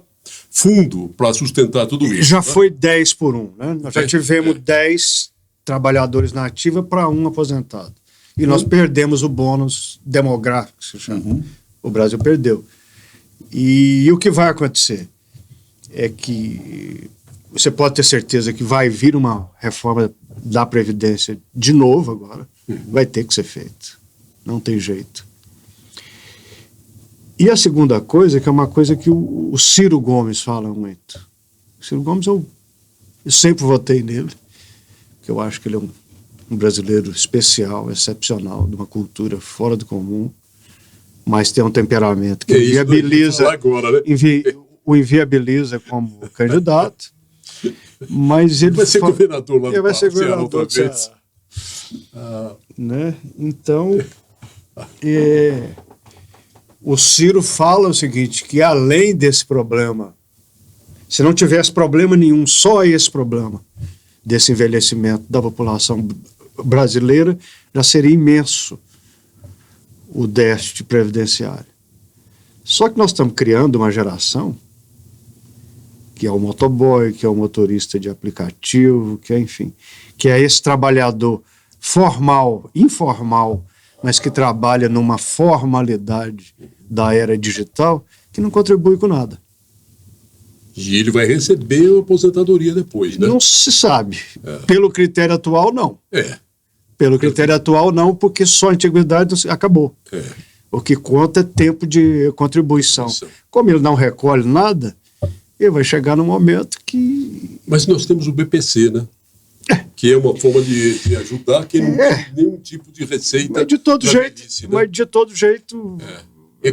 fundo para sustentar tudo isso. Já foi 10 por 1, né? Nós já tivemos 10 trabalhadores na ativa para 1 aposentado. E nós perdemos o bônus demográfico, se chama. O Brasil perdeu. E o que vai acontecer é que você pode ter certeza que vai vir uma reforma da Previdência de novo agora. Vai ter que ser feito. Não tem jeito. E a segunda coisa, que é uma coisa que o Ciro Gomes fala muito. O Ciro Gomes, eu sempre votei nele, porque eu acho que ele é um brasileiro especial, excepcional, de uma cultura fora do comum, mas tem um temperamento que inviabiliza, agora, né? o inviabiliza como candidato. Mas ele vai ser governador lá ele vai ser governador outra vez. Né? Então, o Ciro fala o seguinte, que além desse problema, se não tivesse problema nenhum, só esse problema desse envelhecimento da população brasileira, já seria imenso o déficit previdenciário. Só que nós estamos criando uma geração que é o motoboy, que é o motorista de aplicativo, que é, enfim, que é esse trabalhador formal, informal, mas que trabalha numa formalidade da era digital, que não contribui com nada. E ele vai receber a aposentadoria depois, né? Não se sabe. Pelo critério atual, não. Pelo critério atual, não, porque só a antiguidade acabou. O que conta é tempo de contribuição. Como ele não recolhe nada, ele vai chegar no momento que... Mas nós temos o BPC, né? Que é uma forma de ajudar quem não tem nenhum tipo de receita. Mas de todo jeito, velhice, né? mas de todo jeito...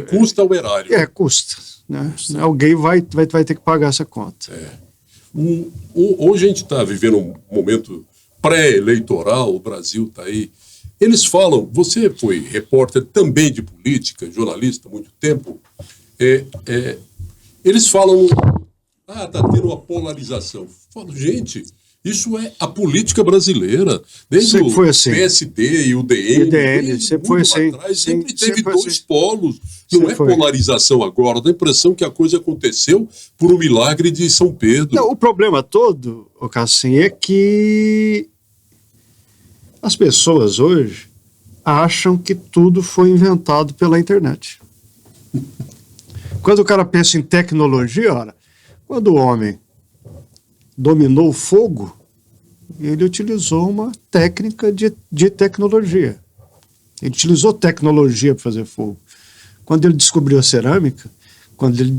custa o erário. Custa. Né? Alguém vai ter que pagar essa conta. Hoje a gente está vivendo um momento pré-eleitoral, o Brasil está aí. Eles falam, você foi repórter também de política, jornalista há muito tempo, eles falam, está tendo uma polarização. Falo, gente, isso é a política brasileira, desde o PSD e o DN, sempre foi assim. Sempre teve dois polos. Não é polarização agora, dá a impressão que a coisa aconteceu por um milagre de São Pedro. Não, o problema todo, Cassim, é que as pessoas hoje acham que tudo foi inventado pela internet. Quando o cara pensa em tecnologia, quando o homem dominou o fogo, ele utilizou uma técnica de tecnologia. Ele utilizou tecnologia para fazer fogo. Quando ele descobriu a cerâmica, quando ele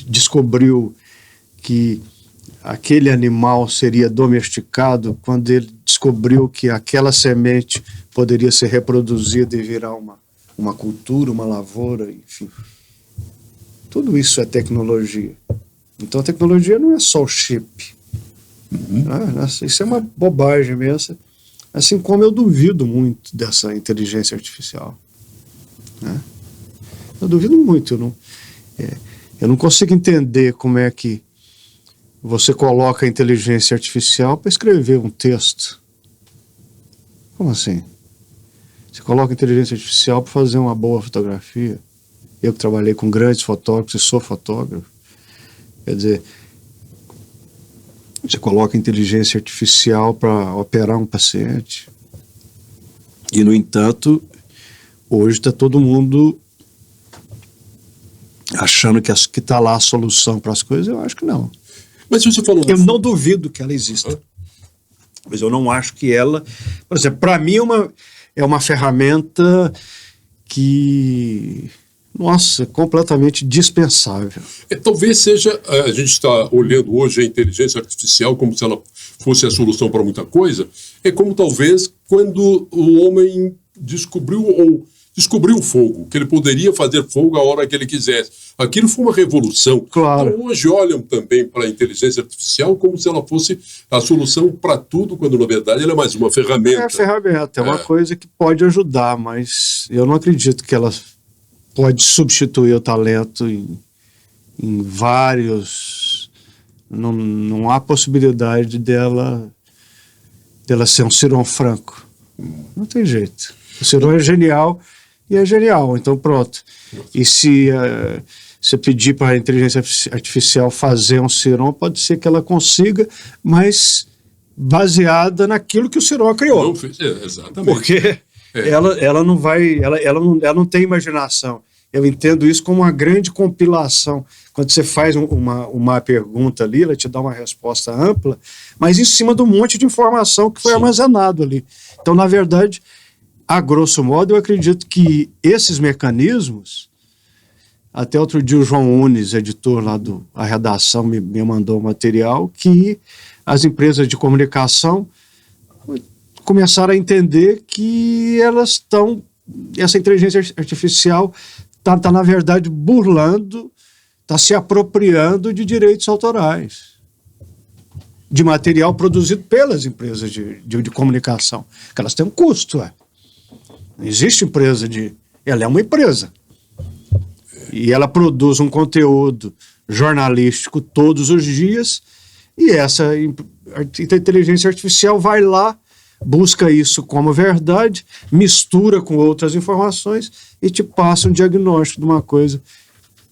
descobriu que aquele animal seria domesticado, quando ele descobriu que aquela semente poderia ser reproduzida e virar uma cultura, uma lavoura, enfim. Tudo isso é tecnologia. Então a tecnologia não é só o chip. Isso é uma bobagem mesmo. Assim como eu duvido muito dessa inteligência artificial. Né? Eu duvido muito. Eu não consigo entender como é que você coloca a inteligência artificial para escrever um texto. Como assim? Você coloca a inteligência artificial para fazer uma boa fotografia. Eu que trabalhei com grandes fotógrafos e sou fotógrafo. Quer dizer, você coloca a inteligência artificial para operar um paciente. E, no entanto, hoje está todo mundo achando que está lá a solução para as coisas. Eu acho que não. Mas você falou... Eu não duvido que ela exista. Mas eu não acho que ela... Por exemplo, para mim é uma ferramenta que... Nossa, completamente dispensável. Talvez seja, a gente está olhando hoje a inteligência artificial como se ela fosse a solução para muita coisa, é como talvez quando o homem descobriu o fogo, que ele poderia fazer fogo a hora que ele quisesse. Aquilo foi uma revolução. Claro. Então hoje olham também para a inteligência artificial como se ela fosse a solução para tudo, quando na verdade ela é mais uma ferramenta. É uma coisa que pode ajudar, mas eu não acredito que ela pode substituir o talento em vários... Não há possibilidade dela ser um Cirão Franco. Não tem jeito. O Cirão é genial e é genial, então pronto. E se você pedir para a inteligência artificial fazer um Cirão, pode ser que ela consiga, mas baseada naquilo que o Cirão criou. Não fez, exatamente. Porque... Ela não tem imaginação. Eu entendo isso como uma grande compilação. Quando você faz uma pergunta ali, ela te dá uma resposta ampla, mas em cima de um monte de informação que foi armazenado ali. Então, na verdade, a grosso modo, eu acredito que esses mecanismos, até outro dia o João Unes, editor lá A Redação, me mandou um material que as empresas de comunicação começaram a entender que elas estão, essa inteligência artificial está, na verdade, burlando, está se apropriando de direitos autorais, de material produzido pelas empresas de comunicação, que elas têm um custo. Não existe empresa ela é uma empresa. E ela produz um conteúdo jornalístico todos os dias, e essa inteligência artificial vai lá, busca isso como verdade, mistura com outras informações e te passa um diagnóstico de uma coisa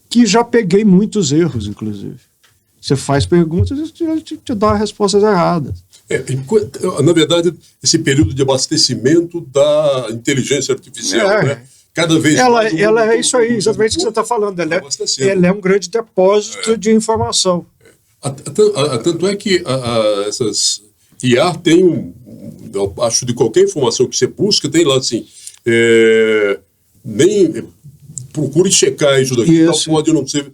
que já peguei muitos erros, inclusive. Você faz perguntas e te dá respostas erradas. Na verdade, esse período de abastecimento da inteligência artificial, né? Cada vez mais... Ela é isso aí, exatamente o que você está falando. Ela é um grande depósito de informação. Tanto é que essas IA tem eu acho, de qualquer informação que você busca, tem lá assim, nem procure checar isso daqui, tal, pode não ser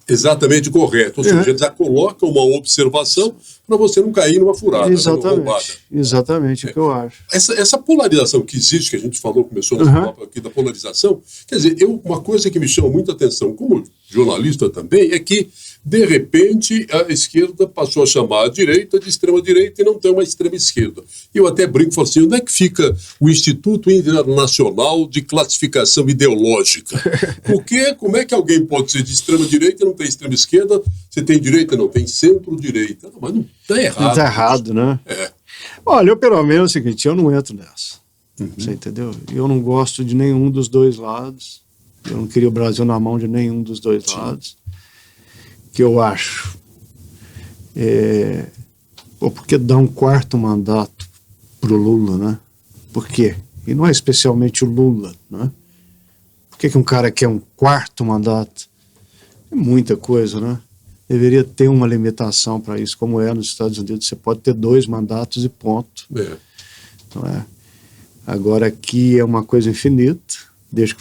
exatamente correto. Ou seja, já coloca uma observação para você não cair numa furada, numa roubada. Exatamente, o que eu acho. Essa polarização que existe, que a gente falou, começou nesse papo aqui da polarização, quer dizer, uma coisa que me chama muita atenção como jornalista também, é que, de repente, a esquerda passou a chamar a direita de extrema-direita e não tem uma extrema-esquerda. Eu até brinco e falo assim, onde é que fica o Instituto Internacional de Classificação Ideológica? Porque como é que alguém pode ser de extrema-direita e não tem extrema-esquerda? Você tem direita, não tem centro-direita. Mas não está errado. Não está errado, né? Olha, eu pelo menos é o seguinte, eu não entro nessa. Você entendeu? Eu não gosto de nenhum dos dois lados. Eu não queria o Brasil na mão de nenhum dos dois lados. Que eu acho. Porque dá um quarto mandato pro Lula, né? Por quê? E não é especialmente o Lula, né? Por que um cara quer um quarto mandato? É muita coisa, né? Deveria ter uma limitação para isso, como é nos Estados Unidos. Você pode ter 2 mandatos e ponto. Não é? Agora aqui é uma coisa infinita. Desde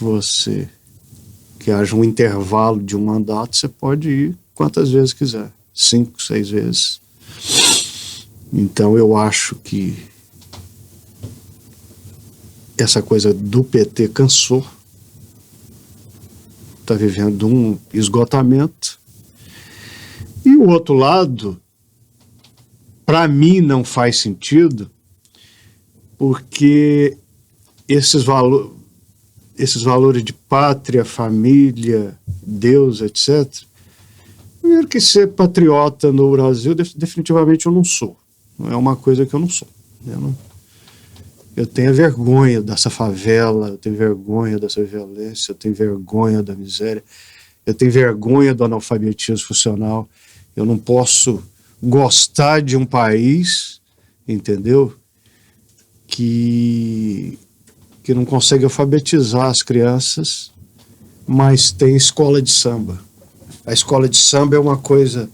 que haja um intervalo de um mandato, você pode ir quantas vezes quiser. 5, 6 vezes. Então eu acho que essa coisa do PT cansou. Está vivendo um esgotamento. E o outro lado, para mim, não faz sentido, porque esses valores de pátria, família, Deus, etc. Primeiro que ser patriota no Brasil, definitivamente eu não sou. Não é uma coisa que eu não sou. Eu tenho vergonha dessa favela, eu tenho vergonha dessa violência, eu tenho vergonha da miséria, eu tenho vergonha do analfabetismo funcional. Eu não posso gostar de um país, entendeu? Que não consegue alfabetizar as crianças, mas tem escola de samba. A escola de samba é uma coisa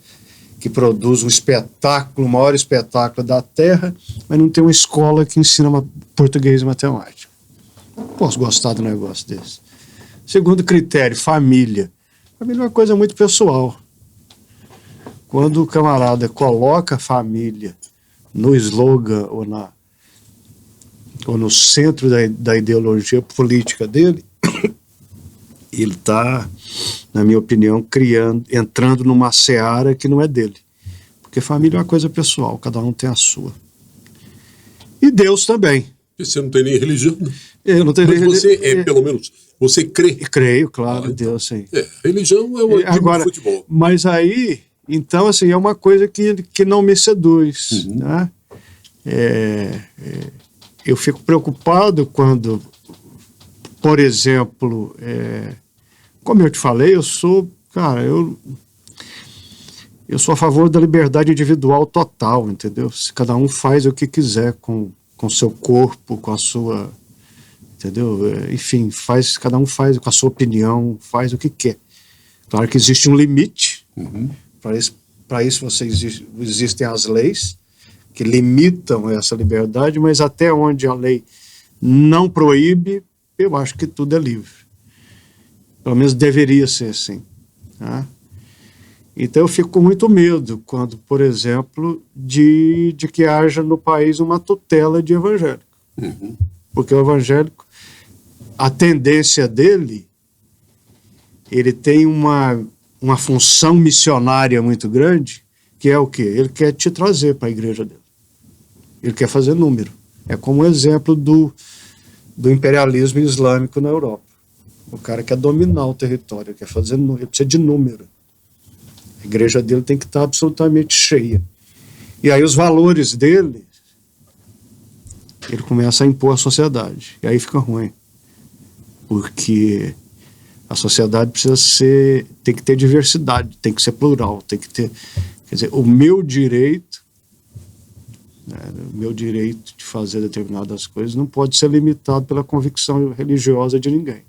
que produz um espetáculo, o maior espetáculo da Terra, mas não tem uma escola que ensina português e matemática. Não posso gostar de um negócio desse. Segundo critério, família. Família é uma coisa muito pessoal. Quando o camarada coloca a família no slogan ou no centro da ideologia política dele, ele está, na minha opinião, entrando numa seara que não é dele. Porque família é uma coisa pessoal, cada um tem a sua. E Deus também. E você não tem nem religião? Eu não tenho nem religião. Você pelo menos, você crê? Creio, claro, Deus, sim. Religião é um tipo de futebol. Mas aí, então, assim, é uma coisa que não me seduz, né? Eu fico preocupado quando, por exemplo, como eu te falei, eu sou a favor da liberdade individual total, entendeu? Se cada um faz o que quiser com seu corpo, com a sua entendeu? Enfim, cada um faz com a sua opinião, faz o que quer. Claro que existe um limite, para isso existem as leis que limitam essa liberdade, mas até onde a lei não proíbe, eu acho que tudo é livre. Pelo menos deveria ser assim. Tá? Então eu fico com muito medo quando, por exemplo, de que haja no país uma tutela de evangélico. Porque o evangélico, a tendência dele, ele tem uma função missionária muito grande, que é o quê? Ele quer te trazer para a igreja dele. Ele quer fazer número. É como o exemplo do imperialismo islâmico na Europa. O cara quer dominar o território, quer fazer número, ele precisa de número. A igreja dele tem que estar absolutamente cheia. E aí os valores dele, ele começa a impor à sociedade. E aí fica ruim. Porque a sociedade tem que ter diversidade, tem que ser plural, tem que ter... Quer dizer, o meu direito de fazer determinadas coisas não pode ser limitado pela convicção religiosa de ninguém.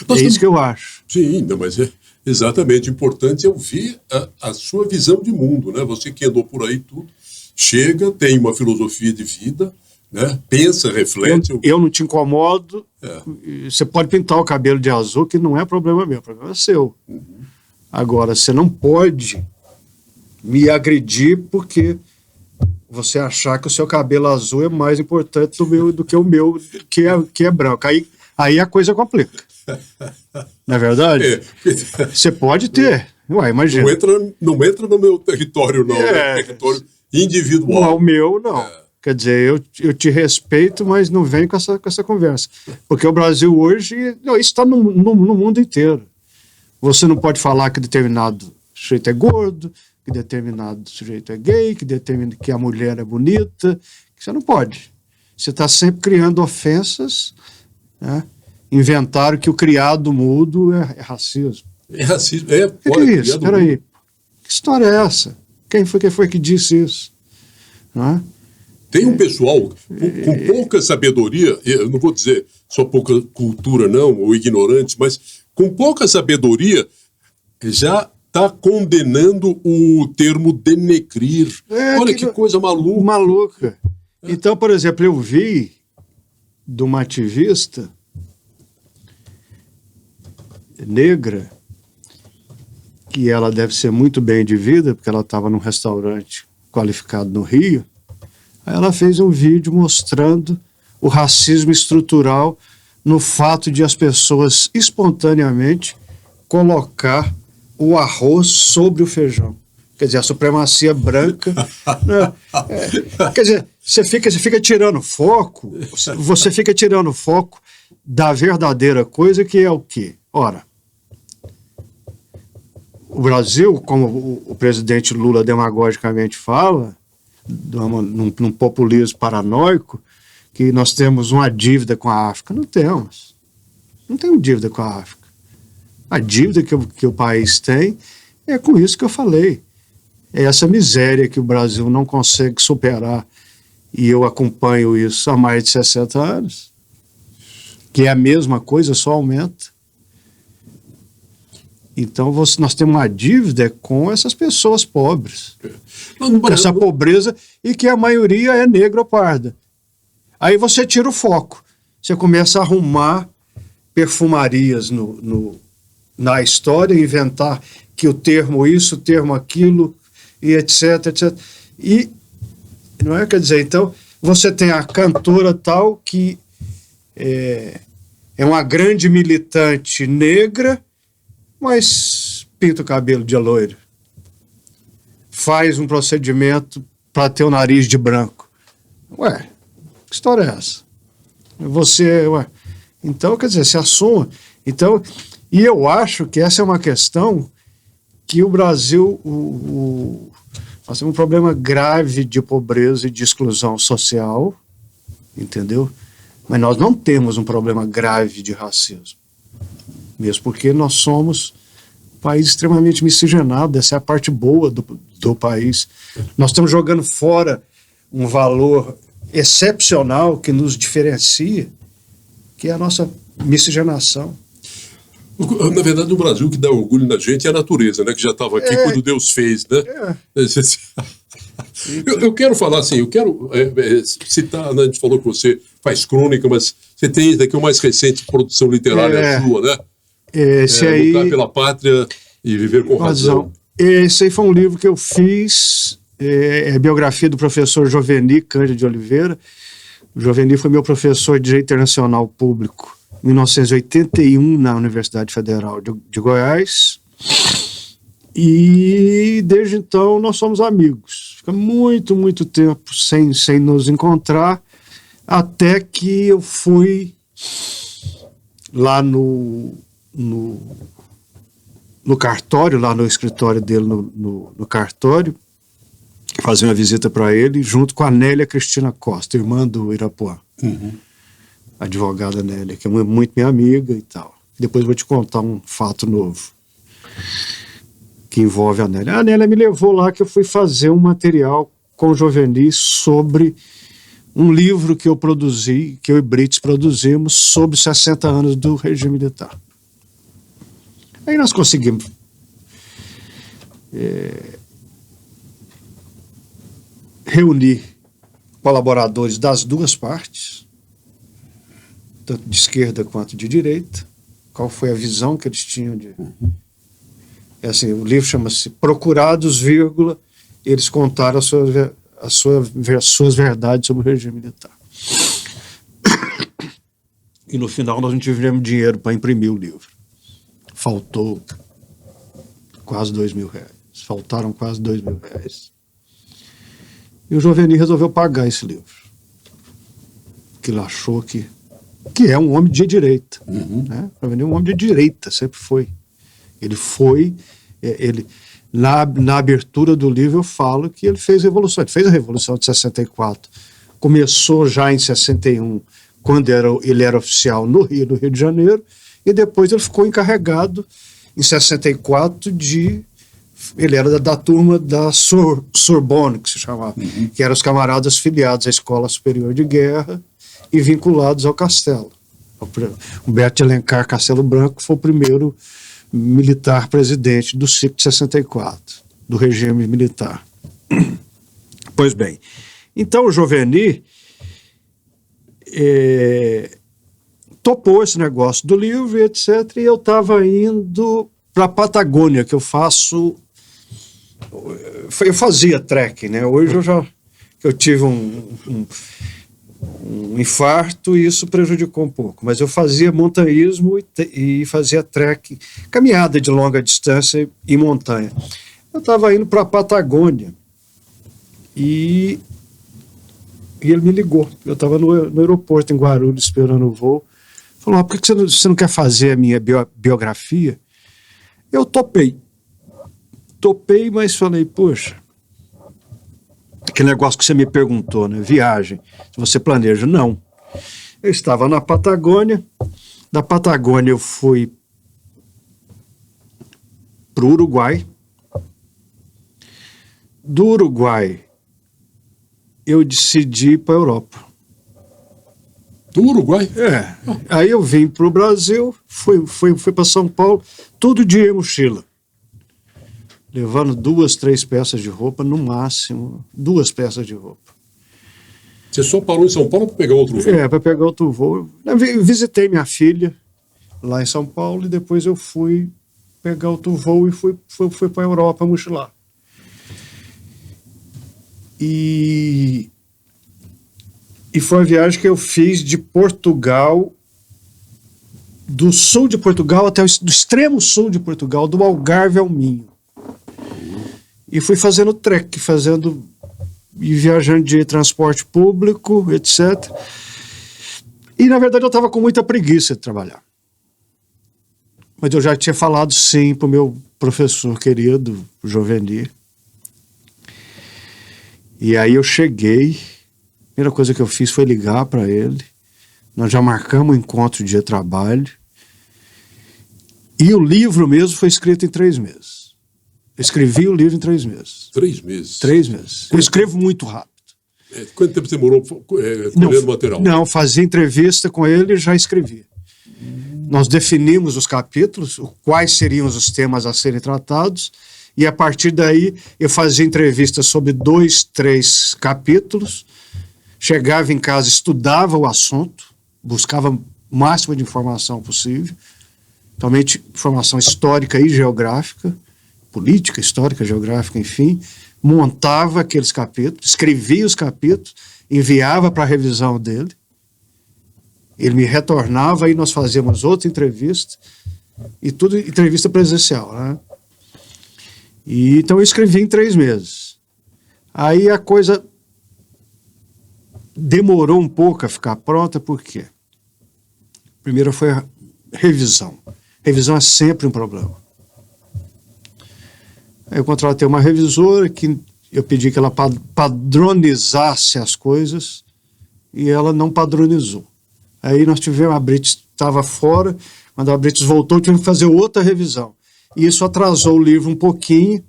É isso que eu acho. Sim, não, mas é exatamente importante ouvir a sua visão de mundo, né? Você que andou por aí tudo, chega, tem uma filosofia de vida, né? Pensa, reflete. Eu não te incomodo. Você pode pintar o cabelo de azul, que não é problema meu, o problema é seu. Agora, você não pode me agredir porque você achar que o seu cabelo azul é mais importante do que o meu, que é branco. Aí a coisa complica. Não é verdade? Você pode ter. Ué, imagina. Não entra no meu território, não. É território individual. Não, o meu, não. Quer dizer, eu te respeito, mas não vem com essa conversa. Porque o Brasil hoje, isso está no mundo inteiro. Você não pode falar que determinado sujeito é gordo, que determinado sujeito é gay, que a mulher é bonita. Você não pode. Você está sempre criando ofensas, né? Inventaram que o criado mudo é racismo. É racismo. O que é isso? Espera aí. Que história é essa? Quem foi que disse isso? Não é? Tem um pessoal com pouca sabedoria, eu não vou dizer só pouca cultura não, ou ignorante, mas com pouca sabedoria já está condenando o termo denegrir. Olha que coisa maluca. Maluca. Então, por exemplo, eu vi de uma ativista negra, que ela deve ser muito bem de vida, porque ela estava num restaurante qualificado no Rio. Aí ela fez um vídeo mostrando o racismo estrutural no fato de as pessoas espontaneamente colocar o arroz sobre o feijão. Quer dizer, a supremacia branca. Quer dizer, você fica tirando foco, você fica tirando foco da verdadeira coisa, que é o quê? Ora, o Brasil, como o presidente Lula demagogicamente fala, num populismo paranoico, que nós temos uma dívida com a África. Não temos. Não temos dívida com a África. A dívida que o país tem é com isso que eu falei. É essa miséria que o Brasil não consegue superar, e eu acompanho isso há mais de 60 anos, que é a mesma coisa, só aumenta. Então nós temos uma dívida com essas pessoas pobres. Essa pobreza, e que a maioria é negra ou parda. Aí você tira o foco. Você começa a arrumar perfumarias na história, inventar que o termo isso, o termo aquilo, e etc, etc. E, não é? Quer dizer, então, você tem a cantora tal que é uma grande militante negra, mas pinta o cabelo de loiro. Faz um procedimento para ter o nariz de branco. Ué, que história é essa? Então, quer dizer, se assuma. Então, e eu acho que essa é uma questão que o Brasil, nós temos um problema grave de pobreza e de exclusão social, entendeu? Mas nós não temos um problema grave de racismo. Mesmo porque nós somos um país extremamente miscigenado, essa é a parte boa do país. Nós estamos jogando fora um valor excepcional que nos diferencia, que é a nossa miscigenação. Na verdade, no Brasil, o que dá orgulho na gente é a natureza, né? Que já estava aqui quando Deus fez, né? Eu quero falar assim, eu quero citar, né? A gente falou que você faz crônica, mas você tem daqui o mais recente produção literária sua, né? Esse aí... Lutar pela Pátria e Viver com Razão. Esse aí foi um livro que eu fiz, é a biografia do professor Joveni Cândido de Oliveira. O Joveni foi meu professor de Direito Internacional Público em 1981 na Universidade Federal de Goiás. E desde então nós somos amigos. Fica muito, muito tempo sem nos encontrar, até que eu fui lá no cartório, lá no escritório dele, no cartório, fazer uma visita para ele, junto com a Nélia Cristina Costa, irmã do Irapuã. A advogada Nélia, que é muito minha amiga e tal. Depois eu vou te contar um fato novo que envolve a Nélia. A Nélia me levou lá, que eu fui fazer um material com o Joveni sobre um livro que eu produzi, que eu e Brites produzimos, sobre 60 anos do regime militar. Aí nós conseguimos reunir colaboradores das duas partes, tanto de esquerda quanto de direita. Qual foi a visão que eles tinham de... assim, o livro chama-se Procurados, vírgula, eles contaram as suas verdades sobre o regime militar. E no final nós não tivemos dinheiro para imprimir o livro. Faltou quase R$2.000. Faltaram quase R$2.000. E o Joveni resolveu pagar esse livro. Que ele achou que é um homem de direita. Né? O Joveni é um homem de direita, sempre foi. Ele foi... Na abertura do livro eu falo que ele fez revolução. Ele fez a Revolução de 64. Começou já em 61, quando ele era oficial no Rio de Janeiro, e depois ele ficou encarregado em 64 ele era da turma da Sorbonne, que se chamava, que eram os camaradas filiados à Escola Superior de Guerra e vinculados ao Castelo. Humberto Alencar Castelo Branco foi o primeiro militar presidente do ciclo de 64, do regime militar. Pois bem, então o Joveni topou esse negócio do livro, etc., e eu estava indo para a Patagônia, que eu fazia trekking, né? Hoje eu tive um infarto e isso prejudicou um pouco, mas eu fazia montanhismo e fazia trekking, caminhada de longa distância em montanha. Eu estava indo para a Patagônia e ele me ligou. Eu estava no aeroporto em Guarulhos esperando o voo. Falou: por que você não quer fazer a minha biografia? Eu topei, mas falei: poxa, aquele negócio que você me perguntou, né? Viagem, se você planeja. Não. Eu estava na Patagônia. Da Patagônia eu fui para o Uruguai. Do Uruguai eu decidi ir para a Europa. Do Uruguai? Aí eu vim para o Brasil, fui para São Paulo, todo dia em mochila. Levando 2, 3 peças de roupa, no máximo, 2 peças de roupa. Você só parou em São Paulo para pegar outro voo? Para pegar outro voo. Eu visitei minha filha lá em São Paulo e depois eu fui pegar outro voo e fui para a Europa mochilar. E foi uma viagem que eu fiz de Portugal, do sul de Portugal até do extremo sul de Portugal, do Algarve ao Minho. E fui fazendo trek, e viajando de transporte público, etc. E, na verdade, eu estava com muita preguiça de trabalhar. Mas eu já tinha falado sim para o meu professor querido, o Joveni. E aí eu cheguei, a primeira coisa que eu fiz foi ligar para ele. Nós já marcamos um encontro de trabalho. E o livro mesmo foi escrito em 3 meses. Eu escrevi o livro em 3 meses. 3 meses? 3 meses. Eu escrevo muito rápido. Quanto tempo você demorou colhendo material? Não, fazia entrevista com ele e já escrevia. Nós definimos os capítulos, quais seriam os temas a serem tratados, e a partir daí eu fazia entrevistas sobre 2, 3 capítulos, chegava em casa, estudava o assunto, buscava o máximo de informação possível, principalmente informação histórica e geográfica, política, histórica, geográfica, enfim, montava aqueles capítulos, escrevia os capítulos, enviava para a revisão dele, ele me retornava e nós fazíamos outra entrevista, e tudo entrevista presencial, né? E, então eu escrevi em 3 meses. Aí a coisa demorou um pouco a ficar pronta, por quê? Primeiro foi a revisão. Revisão é sempre um problema. Aí eu contratei uma revisora que eu pedi que ela padronizasse as coisas e ela não padronizou. Aí nós tivemos, a Brits estava fora, quando a Brits voltou, tivemos que fazer outra revisão. E isso atrasou o livro um pouquinho,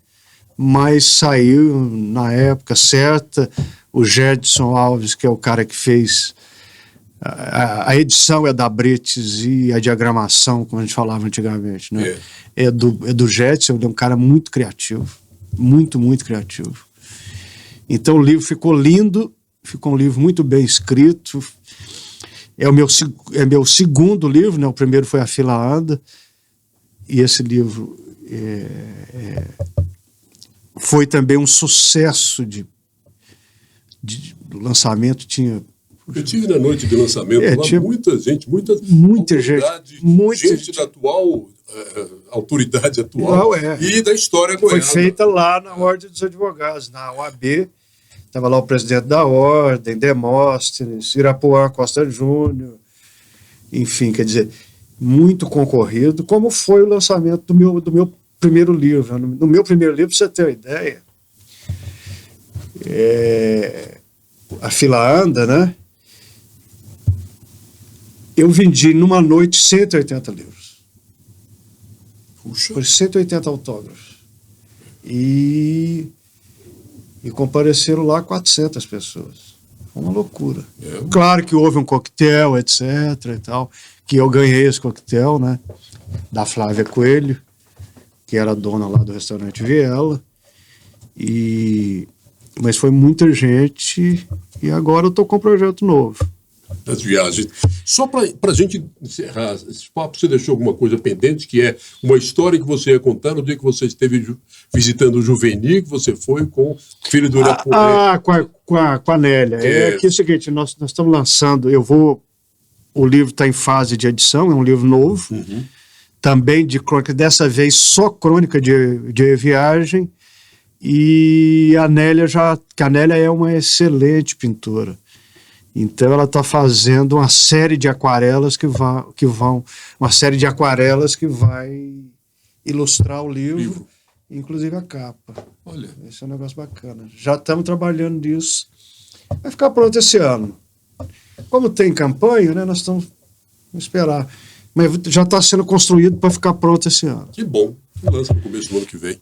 mas saiu na época certa. O Gedson Alves, que é o cara que fez a edição é da Brits e a diagramação, como a gente falava antigamente, né? É do Gedson, ele é um cara muito criativo, muito, muito criativo. Então o livro ficou lindo, ficou um livro muito bem escrito. É meu segundo livro, né? O primeiro foi A Fila Anda, e esse livro foi também um sucesso do lançamento. Eu tive na noite de lançamento lá tinha muita gente da atual autoridade atual e da história goiana. Foi feita lá na Ordem dos Advogados, na OAB. Estava lá o presidente da Ordem, Demóstenes, Irapuã Costa Júnior, enfim, quer dizer, muito concorrido, como foi o lançamento do meu primeiro livro. No meu primeiro livro, pra você ter uma ideia, A Fila Anda, né? Eu vendi numa noite 180 livros. Puxa. Por 180 autógrafos. E compareceram lá 400 pessoas. Foi uma loucura. Claro que houve um coquetel, etc. e tal, que eu ganhei esse coquetel, né? Da Flávia Coelho, que era dona lá do restaurante Viela. Mas foi muita gente, e agora eu estou com um projeto novo. Das viagens. Só para a gente encerrar esse papo, você deixou alguma coisa pendente, que é uma história que você ia contar no dia que você esteve visitando o Juvenil, que você foi com o filho do Irapuã. Com a Nélia. É que é o seguinte, nós estamos lançando, o livro está em fase de edição, é um livro novo, também de crônica, dessa vez só crônica de viagem, e a Nélia é uma excelente pintora. Então ela está fazendo uma série de aquarelas que vai ilustrar o livro, inclusive a capa. Olha. Esse é um negócio bacana. Já estamos trabalhando nisso. Vai ficar pronto esse ano. Como tem campanha, né, nós estamos vamos esperar. Mas já está sendo construído para ficar pronto esse ano. Que bom. Lança no começo do ano que vem.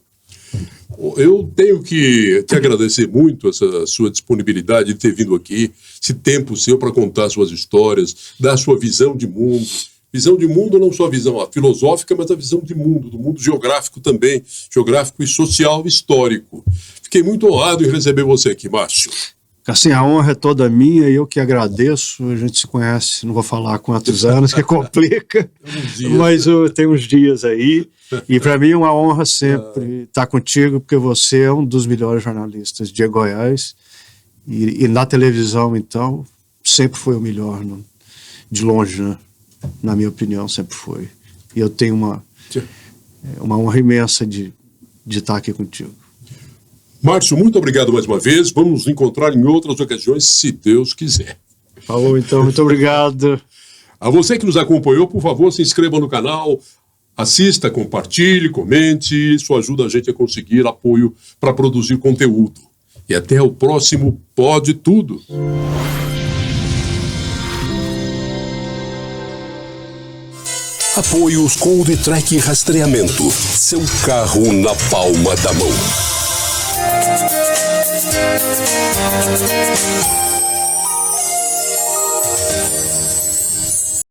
Eu tenho que te agradecer muito essa sua disponibilidade de ter vindo aqui, esse tempo seu para contar suas histórias, dar a sua visão de mundo. Visão de mundo, não só a visão filosófica, mas a visão de mundo, do mundo geográfico também, geográfico e social histórico. Fiquei muito honrado em receber você aqui, Márcio. Assim, a honra é toda minha e eu que agradeço. A gente se conhece, não vou falar há quantos anos, que complica, mas tem uns dias aí. E para mim é uma honra sempre estar contigo, porque você é um dos melhores jornalistas de Goiás. E na televisão, então, sempre foi o melhor, de longe, né? Na minha opinião, sempre foi. E eu tenho uma honra imensa de estar aqui contigo. Márcio, muito obrigado mais uma vez. Vamos nos encontrar em outras ocasiões, se Deus quiser. Falou, então. Muito obrigado. A você que nos acompanhou, por favor, se inscreva no canal, assista, compartilhe, comente. Isso ajuda a gente a conseguir apoio para produzir conteúdo. E até o próximo Pode Tudo. Apoios com o Ditrec Rastreamento. Seu carro na palma da mão.